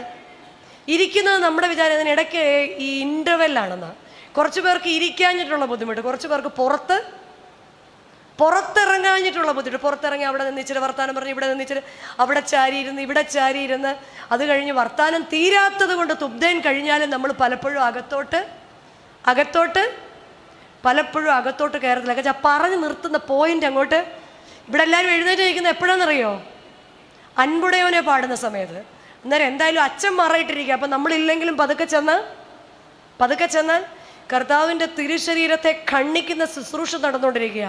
ഇരിക്കുന്നത് നമ്മുടെ വിചാരം അതിനിടയ്ക്ക് ഈ ഇൻ്റർവെല്ലാണെന്നാണ്. കുറച്ച് പേർക്ക് ഇരിക്കാഞ്ഞിട്ടുള്ള ബുദ്ധിമുട്ട്, കുറച്ച് പേർക്ക് പുറത്തിറങ്ങാഞ്ഞിട്ടുള്ള ബുദ്ധിമുട്ട്. പുറത്തിറങ്ങി അവിടെ നിന്ന് ഇച്ചിരി വർത്താനം പറഞ്ഞ് ഇവിടെ നിന്ന് ഇച്ചിരി അവിടെ ചാരിയിരുന്ന് ഇവിടെ ചാരിയിരുന്ന് അത് കഴിഞ്ഞ് വർത്താനം തീരാത്തത് കൊണ്ട് തുബ്ദേൻ കഴിഞ്ഞാലും നമ്മൾ പലപ്പോഴും അകത്തോട്ട് കയറത്തില്ല. പറഞ്ഞു നിർത്തുന്ന പോയിന്റ് അങ്ങോട്ട്. ഇവിടെ എല്ലാവരും എഴുന്നേറ്റ് നിൽക്കുന്നത് എപ്പോഴാണെന്നറിയോ? അൻപുടയോനെ പാടുന്ന സമയത്ത്. അന്നേരം എന്തായാലും അച്ഛൻ മറയിട്ടിരിക്കുക. അപ്പം നമ്മളില്ലെങ്കിലും പതുക്കെ ചെന്നാൽ കർത്താവിൻ്റെ തിരുശരീരത്തെ ഖണ്ഡിക്കുന്ന ശുശ്രൂഷ നടന്നുകൊണ്ടിരിക്കുക.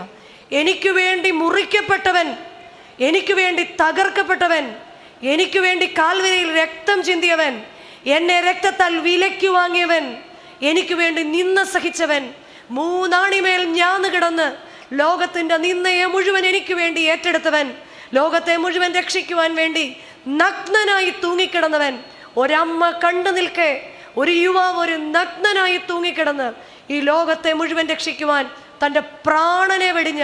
എനിക്ക് വേണ്ടി മുറിക്കപ്പെട്ടവൻ, എനിക്ക് വേണ്ടി തകർക്കപ്പെട്ടവൻ, എനിക്ക് വേണ്ടി കാൽവരിയിൽ രക്തം ചിന്തിയവൻ, എന്നെ രക്തത്താൽ വിലയ്ക്ക് വാങ്ങിയവൻ, എനിക്ക് വേണ്ടി നിന്ന സഹിച്ചവൻ, 3 ആണിമേൽ ഞാന്ന് കിടന്ന് ലോകത്തിൻ്റെ നിന്നയെ മുഴുവൻ എനിക്ക് വേണ്ടി ഏറ്റെടുത്തവൻ, ലോകത്തെ മുഴുവൻ രക്ഷിക്കുവാൻ വേണ്ടി നഗ്നനായി തൂങ്ങിക്കിടന്നവൻ, ഒരമ്മ കണ്ടു നിൽക്കെ ഒരു യുവാവ് ഒരു നഗ്നനായി തൂങ്ങിക്കിടന്ന് ഈ ലോകത്തെ മുഴുവൻ രക്ഷിക്കുവാൻ തൻ്റെ പ്രാണനെ വെടിഞ്ഞ,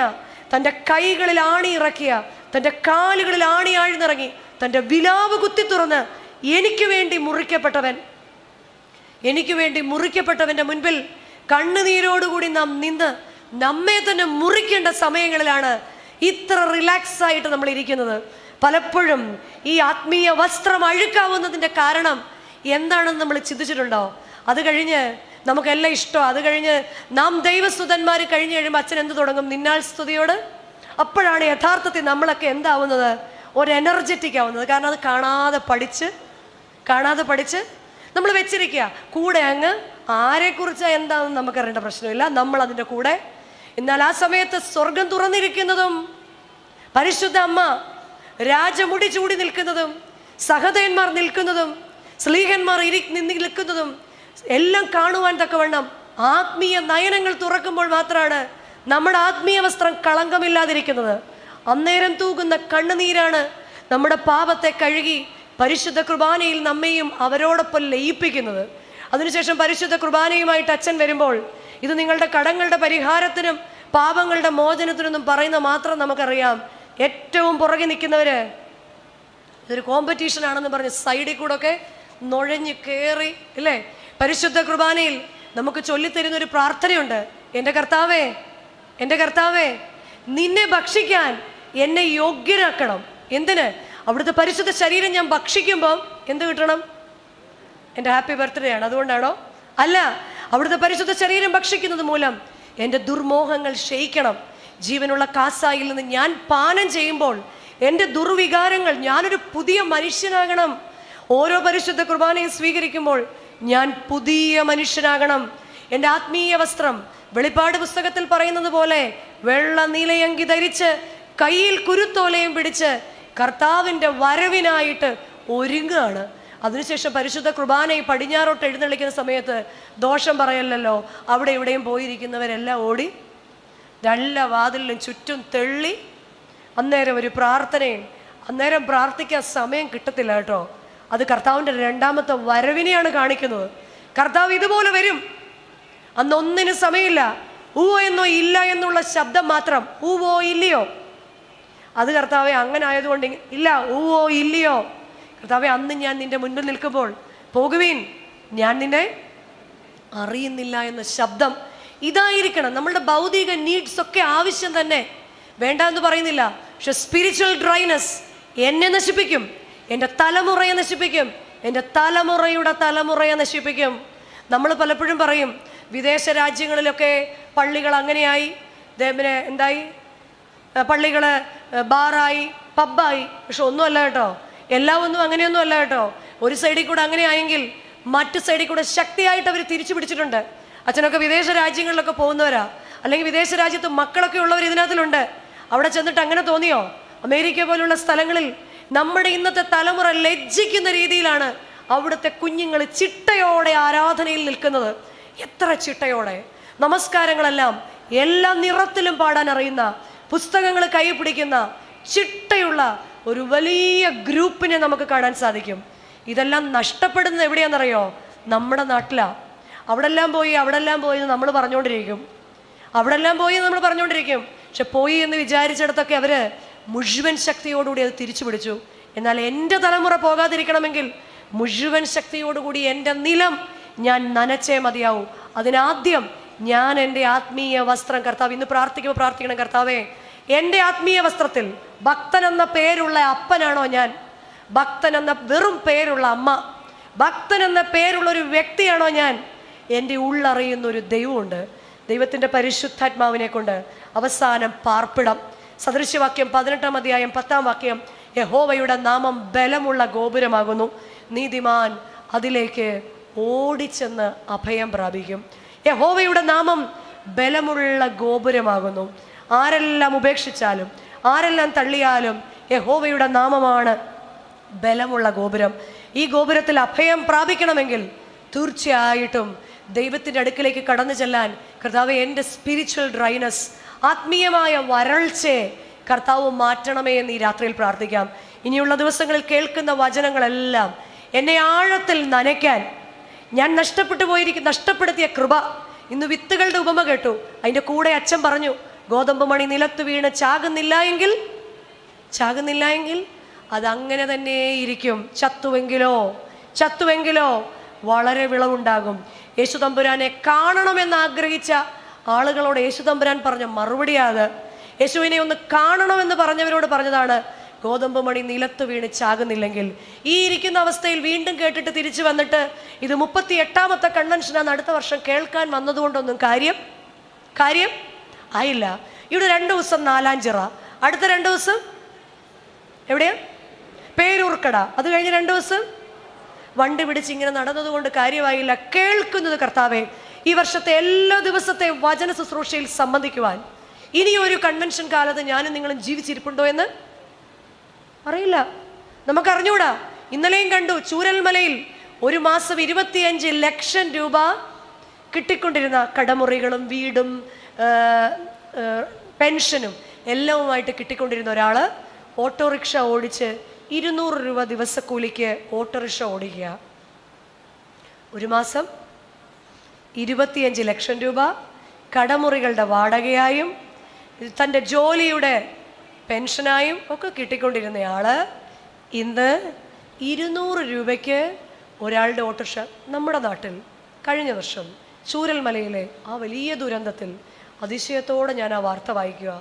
തൻ്റെ കൈകളിൽ ആണി ഇറക്കിയ, തൻ്റെ കാലുകളിൽ ആണി ആഴ്ന്നിറങ്ങി, തൻ്റെ വിലാവ് കുത്തി തുറന്ന് എനിക്ക് വേണ്ടി മുറിക്കപ്പെട്ടവൻ്റെ മുൻപിൽ കണ്ണുനീരോടുകൂടി നാം നിന്ന് നമ്മെ തന്നെ മുറിക്കേണ്ട സമയങ്ങളിലാണ് ഇത്ര റിലാക്സ് ആയിട്ട് നമ്മൾ ഇരിക്കുന്നത്. പലപ്പോഴും ഈ ആത്മീയ വസ്ത്രം അഴുക്കാവുന്നതിൻ്റെ കാരണം എന്താണെന്ന് നമ്മൾ ചിന്തിച്ചിട്ടുണ്ടോ? അത് കഴിഞ്ഞ് നമുക്കെല്ലാം ഇഷ്ടമാണ്. അത് കഴിഞ്ഞ് നാം ദൈവസ്തുതന്മാർ കഴിഞ്ഞ് കഴിയുമ്പോൾ അച്ഛൻ എന്ത് തുടങ്ങും? നിന്നാൾ സ്തുതിയോട്. അപ്പോഴാണ് യഥാർത്ഥത്തിൽ നമ്മളൊക്കെ എന്താവുന്നത്? ഒരു എനർജറ്റിക് ആവുന്നത്. കാരണം അത് കാണാതെ പഠിച്ച് നമ്മൾ വെച്ചിരിക്കുക. കൂടെ അങ്ങ് ആരെക്കുറിച്ചാണ് എന്താണെന്ന് നമുക്കറിയേണ്ട പ്രശ്നമില്ല, നമ്മൾ അതിൻ്റെ കൂടെ. എന്നാൽ ആ സമയത്ത് സ്വർഗം തുറന്നിരിക്കുന്നതും പരിശുദ്ധ അമ്മ രാജമുടി ചൂടി നിൽക്കുന്നതും സഹതയന്മാർ നിൽക്കുന്നതും സ്ലീഹന്മാർ നിൽക്കുന്നതും എല്ലാം കാണുവാൻ തക്കവണ്ണം ആത്മീയ നയനങ്ങൾ തുറക്കുമ്പോൾ മാത്രമാണ് നമ്മുടെ ആത്മീയ വസ്ത്രം കളങ്കമില്ലാതിരിക്കുന്നത്. അന്നേരം തൂകുന്ന കണ്ണുനീരാണ് നമ്മുടെ പാപത്തെ കഴുകി പരിശുദ്ധ കുർബാനയിൽ നമ്മെയും അവരോടൊപ്പം ലയിപ്പിക്കുന്നത്. അതിനുശേഷം പരിശുദ്ധ കുർബാനയുമായിട്ട് അച്ഛൻ വരുമ്പോൾ ഇത് നിങ്ങളുടെ കടങ്ങളുടെ പരിഹാരത്തിനും പാപങ്ങളുടെ മോചനത്തിനൊന്നും പറയുന്ന മാത്രം നമുക്കറിയാം. ഏറ്റവും പുറകെ നിൽക്കുന്നവര് ഇതൊരു കോമ്പറ്റീഷൻ ആണെന്ന് പറഞ്ഞ് സൈഡിൽ കൂടെ ഒക്കെ നുഴഞ്ഞ് കയറി, ഇല്ലേ? പരിശുദ്ധ കുർബാനയിൽ നമുക്ക് ചൊല്ലിത്തരുന്ന ഒരു പ്രാർത്ഥനയുണ്ട്. എൻ്റെ കർത്താവേ നിന്നെ ഭക്ഷിക്കാൻ എന്നെ യോഗ്യരാക്കണം. എന്തിന്? അവിടുത്തെ പരിശുദ്ധ ശരീരം ഞാൻ ഭക്ഷിക്കുമ്പം എന്ത് കിട്ടണം? എൻ്റെ ഹാപ്പി ബർത്ത്ഡേ ആണ്, അതുകൊണ്ടാണോ? അല്ല, അവിടുത്തെ പരിശുദ്ധ ശരീരം ഭക്ഷിക്കുന്നത് മൂലം എൻ്റെ ദുർമോഹങ്ങൾ ക്ഷയിക്കണം. ജീവനുള്ള കാസായിൽ നിന്ന് ഞാൻ പാനം ചെയ്യുമ്പോൾ എൻ്റെ ദുർവികാരങ്ങൾ, ഞാനൊരു പുതിയ മനുഷ്യനാകണം. ഓരോ പരിശുദ്ധ കുർബാനയും സ്വീകരിക്കുമ്പോൾ ഞാൻ പുതിയ മനുഷ്യനാകണം. എൻ്റെ ആത്മീയ വസ്ത്രം വെളിപ്പാട് പുസ്തകത്തിൽ പറയുന്നത് പോലെ വെള്ള നീലയങ്കി ധരിച്ച് കയ്യിൽ കുരുത്തോലയും പിടിച്ച് കർത്താവിൻ്റെ വരവിനായിട്ട് ഒരുങ്ങുകയാണ്. അതിനുശേഷം പരിശുദ്ധ കുർബാന ഈ പടിഞ്ഞാറോട്ട് എഴുന്നള്ളിക്കുന്ന സമയത്ത് ദോഷം പറയല്ലോ, അവിടെ ഇവിടെയും പോയിരിക്കുന്നവരെല്ലാം ഓടി എല്ലാ വാതിലിലും ചുറ്റും തെള്ളി അന്നേരം ഒരു പ്രാർത്ഥനയും. അന്നേരം പ്രാർത്ഥിക്കാൻ സമയം കിട്ടത്തില്ല കേട്ടോ. അത് കർത്താവിൻ്റെ രണ്ടാമത്തെ വരവിനെയാണ് കാണിക്കുന്നത്. കർത്താവ് ഇതുപോലെ വരും. അന്നൊന്നിനും സമയമില്ല. ഊവോ എന്നോ ഇല്ല എന്നുള്ള ശബ്ദം മാത്രം. ഊവോ ഇല്ലയോ? അത് കർത്താവെ അങ്ങനെ ആയതുകൊണ്ട് ഇല്ല. ഊവോ ഇല്ലയോ? കർത്താവെ അന്ന് ഞാൻ നിന്റെ മുൻപിൽ നിൽക്കുമ്പോൾ പോകുവീൻ, ഞാൻ നിന്നെ അറിയുന്നില്ല എന്ന ശബ്ദം ഇതായിരിക്കണം. നമ്മളുടെ ഭൗതിക നീഡ്സ് ഒക്കെ ആവശ്യം തന്നെ, വേണ്ട എന്ന് പറയുന്നില്ല. പക്ഷെ സ്പിരിച്വൽ ഡ്രൈനസ് എന്നെ നശിപ്പിക്കും, എൻ്റെ തലമുറയെ നശിപ്പിക്കും, എൻ്റെ തലമുറയുടെ തലമുറയെ നശിപ്പിക്കും. നമ്മൾ പലപ്പോഴും പറയും വിദേശ രാജ്യങ്ങളിലൊക്കെ പള്ളികൾ അങ്ങനെയായി, പിന്നെ എന്തായി, പള്ളികൾ ബാറായി, പബ്ബായി. പക്ഷെ ഒന്നുമല്ല കേട്ടോ, എല്ലാം ഒന്നും അങ്ങനെയൊന്നും അല്ല കേട്ടോ. ഒരു സൈഡിൽ കൂടെ അങ്ങനെ ആയെങ്കിൽ മറ്റു സൈഡിൽ കൂടെ ശക്തിയായിട്ട് അവർ തിരിച്ചു പിടിച്ചിട്ടുണ്ട്. അച്ഛനൊക്കെ വിദേശ രാജ്യങ്ങളിലൊക്കെ പോകുന്നവരാ, അല്ലെങ്കിൽ വിദേശ രാജ്യത്ത് മക്കളൊക്കെ ഉള്ളവർ ഇതിനകത്തിലുണ്ട്. അവിടെ ചെന്നിട്ട് അങ്ങനെ തോന്നിയോ? അമേരിക്ക പോലുള്ള സ്ഥലങ്ങളിൽ നമ്മുടെ ഇന്നത്തെ തലമുറ ലജ്ജിക്കുന്ന രീതിയിലാണ് അവിടുത്തെ കുഞ്ഞുങ്ങൾ ചിട്ടയോടെ ആരാധനയിൽ നിൽക്കുന്നത്. എത്ര ചിട്ടയോടെ! നമസ്കാരങ്ങളെല്ലാം എല്ലാ നിറത്തിലും പാടാൻ അറിയുന്ന, പുസ്തകങ്ങൾ കൈ പിടിക്കുന്ന ചിട്ടയുള്ള ഒരു വലിയ ഗ്രൂപ്പിനെ നമുക്ക് കാണാൻ സാധിക്കും. ഇതെല്ലാം നഷ്ടപ്പെടുന്നത് എവിടെയാണെന്നറിയോ? നമ്മുടെ നാട്ടിലാണ്. അവിടെല്ലാം പോയി എന്ന് നമ്മൾ പറഞ്ഞുകൊണ്ടിരിക്കും. പക്ഷെ പോയി എന്ന് വിചാരിച്ചിടത്തൊക്കെ അവർ മുഴുവൻ ശക്തിയോടുകൂടി അത് തിരിച്ചു പിടിച്ചു. എന്നാൽ എൻ്റെ തലമുറ പോകാതിരിക്കണമെങ്കിൽ മുഴുവൻ ശക്തിയോടുകൂടി എൻ്റെ നിലം ഞാൻ നനച്ചേ മതിയാവൂ. അതിനാദ്യം ഞാൻ എൻ്റെ ആത്മീയ വസ്ത്രം, കർത്താവ് ഇന്ന് പ്രാർത്ഥിക്കണം, കർത്താവേ എൻ്റെ ആത്മീയ വസ്ത്രത്തിൽ ഭക്തൻ എന്ന പേരുള്ള അപ്പനാണോ ഞാൻ? ഭക്തൻ എന്ന വെറും പേരുള്ള അമ്മ, ഭക്തൻ എന്ന പേരുള്ളൊരു വ്യക്തിയാണോ ഞാൻ? എൻ്റെ ഉള്ളറിയുന്നൊരു ദൈവമുണ്ട്. ദൈവത്തിൻ്റെ പരിശുദ്ധാത്മാവിനെ കൊണ്ട് അവസാനം പാർപ്പിടം. സദൃശ്യവാക്യം 18-ാം അധ്യായം 10-ാം വാക്യം, യഹോവയുടെ നാമം ബലമുള്ള ഗോപുരമാകുന്നു, നീതിമാൻ അതിലേക്ക് ഓടിച്ചെന്ന് അഭയം പ്രാപിക്കും. യഹോവയുടെ നാമം ബലമുള്ള ഗോപുരമാകുന്നു. ആരെല്ലാം ഉപേക്ഷിച്ചാലും ആരെല്ലാം തള്ളിയാലും യഹോവയുടെ നാമമാണ് ബലമുള്ള ഗോപുരം. ഈ ഗോപുരത്തിൽ അഭയം പ്രാപിക്കണമെങ്കിൽ തീർച്ചയായിട്ടും ദൈവത്തിൻ്റെ അടുക്കിലേക്ക് കടന്നു ചെല്ലാൻ കർത്താവ് എൻ്റെ സ്പിരിച്വൽ ഡ്രൈനസ്, ആത്മീയമായ വരൾച്ചയെ കർത്താവ് മാറ്റണമേ എന്ന് ഈ രാത്രിയിൽ പ്രാർത്ഥിക്കാം. ഇനിയുള്ള ദിവസങ്ങളിൽ കേൾക്കുന്ന വചനങ്ങളെല്ലാം എന്നെ ആഴത്തിൽ നനയ്ക്കാൻ, ഞാൻ നഷ്ടപ്പെടുത്തിയ കൃപ. ഇന്ന് വിത്തുകളുടെ ഉപമ കേട്ടു. അതിൻ്റെ കൂടെ അച്ഛൻ പറഞ്ഞു, ഗോതമ്പ് മണി നിലത്ത് വീണ് ചാകുന്നില്ല എങ്കിൽ അതങ്ങനെ തന്നെ ഇരിക്കും. ചത്തുവെങ്കിലോ വളരെ വിളവുണ്ടാകും. യേശുതമ്പുരാനെ കാണണമെന്ന് ആഗ്രഹിച്ച ആളുകളോട് യേശുതമ്പുരാൻ പറഞ്ഞ മറുപടിയാത്. യേശുവിനെ ഒന്ന് കാണണമെന്ന് പറഞ്ഞവരോട് പറഞ്ഞതാണ്, ഗോതമ്പ് മണി നിലത്ത് വീണ് ചാകുന്നില്ലെങ്കിൽ. ഈ ഇരിക്കുന്ന അവസ്ഥയിൽ വീണ്ടും കേട്ടിട്ട് തിരിച്ചു വന്നിട്ട് ഇത് 38ാമത്തെ കൺവെൻഷനാണ് അടുത്ത വർഷം കേൾക്കാൻ വന്നതുകൊണ്ടൊന്നും കാര്യം ആയില്ല. ഇവിടെ 2 ദിവസം നാലാഞ്ചിറ, അടുത്ത 2 ദിവസം എവിടെയാ? പേരൂർക്കട. അത് കഴിഞ്ഞ് 2 ദിവസം വണ്ടി പിടിച്ച് ഇങ്ങനെ നടന്നതുകൊണ്ട് കാര്യമായില്ല. കേൾക്കുന്നത് കർത്താവേ, ഈ വർഷത്തെ എല്ലാ ദിവസത്തെ വചന ശുശ്രൂഷയിൽ സംബന്ധിക്കുവാൻ ഇനിയൊരു കൺവെൻഷൻ കാലത്ത് ഞാനും നിങ്ങളും ജീവിച്ചിരിപ്പുണ്ടോ എന്ന് അറിയില്ല, നമുക്കറിഞ്ഞൂടാ. ഇന്നലെയും കണ്ടു, ചൂരൽമലയിൽ ഒരു മാസം 25 ലക്ഷം രൂപ കിട്ടിക്കൊണ്ടിരുന്ന കടമുറികളും വീടും പെൻഷനും എല്ലാവുമായിട്ട് കിട്ടിക്കൊണ്ടിരുന്ന ഒരാൾ ഓട്ടോറിക്ഷ ഓടിച്ച് 200 രൂപ ദിവസക്കൂലിക്ക് ഓട്ടോറിക്ഷ ഓടിക്കുക. ഒരു മാസം 25 ലക്ഷം രൂപ കടമുറികളുടെ വാടകയായും തൻ്റെ ജോലിയുടെ പെൻഷനായും ഒക്കെ കിട്ടിക്കൊണ്ടിരുന്നയാൾ ഇന്ന് 200 രൂപയ്ക്ക് ഒരാളുടെ ഓട്ടോറിക്ഷ. നമ്മുടെ നാട്ടിൽ കഴിഞ്ഞ വർഷം ചൂരൽമലയിലെ ആ വലിയ ദുരന്തത്തിൽ അതിശയത്തോടെ ഞാൻ ആ വാർത്ത വായിക്കുക.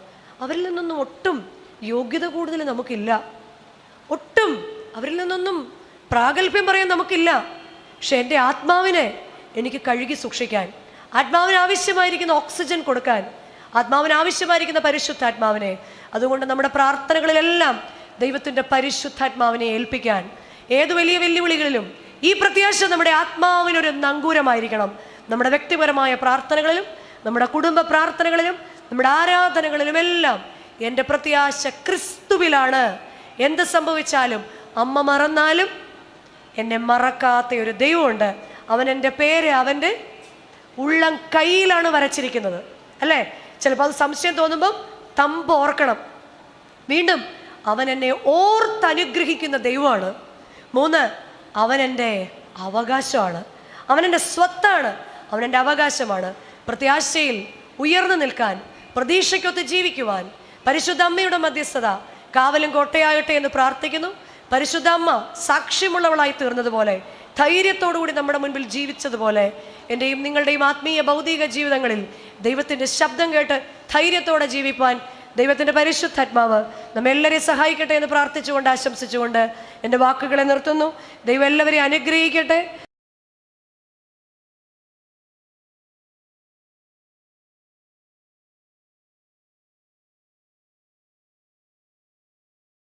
അവരിൽ നിന്നൊന്നും ഒട്ടും യോഗ്യത കൂടുതൽ നമുക്കില്ല, ഒട്ടും അവരിൽ നിന്നൊന്നും പ്രാഗൽഭ്യം പറയാൻ നമുക്കില്ല. പക്ഷെ എൻ്റെ ആത്മാവിനെ എനിക്ക് കഴുകി സൂക്ഷിക്കാൻ, ആത്മാവിന് ആവശ്യമായിരിക്കുന്ന ഓക്സിജൻ കൊടുക്കാൻ, ആത്മാവിന് ആവശ്യമായിരിക്കുന്ന പരിശുദ്ധാത്മാവിനെ, അതുകൊണ്ട് നമ്മുടെ പ്രാർത്ഥനകളിലെല്ലാം ദൈവത്തിൻ്റെ പരിശുദ്ധാത്മാവിനെ ഏൽപ്പിക്കാൻ, ഏത് വലിയ വെല്ലുവിളികളിലും ഈ പ്രത്യാശ നമ്മുടെ ആത്മാവിനൊരു നങ്കൂരമായിരിക്കണം. നമ്മുടെ വ്യക്തിപരമായ പ്രാർത്ഥനകളിലും നമ്മുടെ കുടുംബ പ്രാർത്ഥനകളിലും നമ്മുടെ ആരാധനകളിലുമെല്ലാം എൻ്റെ പ്രത്യാശ ക്രിസ്തുവിലാണ്. എന്ത് സംഭവിച്ചാലും, അമ്മ മറന്നാലും എന്നെ മറക്കാത്ത ഒരു ദൈവമുണ്ട്. അവൻ എൻ്റെ പേര് അവൻ്റെ ഉള്ളം കയ്യിലാണ് വരച്ചിരിക്കുന്നത്, അല്ലേ? ചിലപ്പോൾ അത് സംശയം തോന്നുമ്പം തമ്പ് ഓർക്കണം. വീണ്ടും അവൻ എന്നെ ഓർത്തനുഗ്രഹിക്കുന്ന ദൈവമാണ്. 3, അവൻ എൻ്റെ അവകാശമാണ്. അവൻ എൻ്റെ സ്വത്താണ്, അവൻ എൻ്റെ അവകാശമാണ്. പ്രത്യാശയിൽ ഉയർന്നു നിൽക്കാൻ, പ്രതീക്ഷയ്ക്കൊത്ത് ജീവിക്കുവാൻ പരിശുദ്ധ അമ്മയുടെ മധ്യസ്ഥത കാവലും കോട്ടയാകട്ടെ എന്ന് പ്രാർത്ഥിക്കുന്നു. പരിശുദ്ധ അമ്മ സാക്ഷ്യമുള്ളവളായി തീർന്നതുപോലെ, ധൈര്യത്തോടുകൂടി നമ്മുടെ മുൻപിൽ ജീവിച്ചതുപോലെ, എൻ്റെയും നിങ്ങളുടെയും ആത്മീയ ഭൗതിക ജീവിതങ്ങളിൽ ദൈവത്തിൻ്റെ ശബ്ദം കേട്ട് ധൈര്യത്തോടെ ജീവിപ്പാൻ ദൈവത്തിൻ്റെ പരിശുദ്ധാത്മാവ് നമ്മെല്ലാവരെയും സഹായിക്കട്ടെ എന്ന് പ്രാർത്ഥിച്ചുകൊണ്ട്, ആശംസിച്ചുകൊണ്ട് എൻ്റെ വാക്കുകളെ നിർത്തുന്നു. ദൈവം എല്ലാവരെയും അനുഗ്രഹിക്കട്ടെ.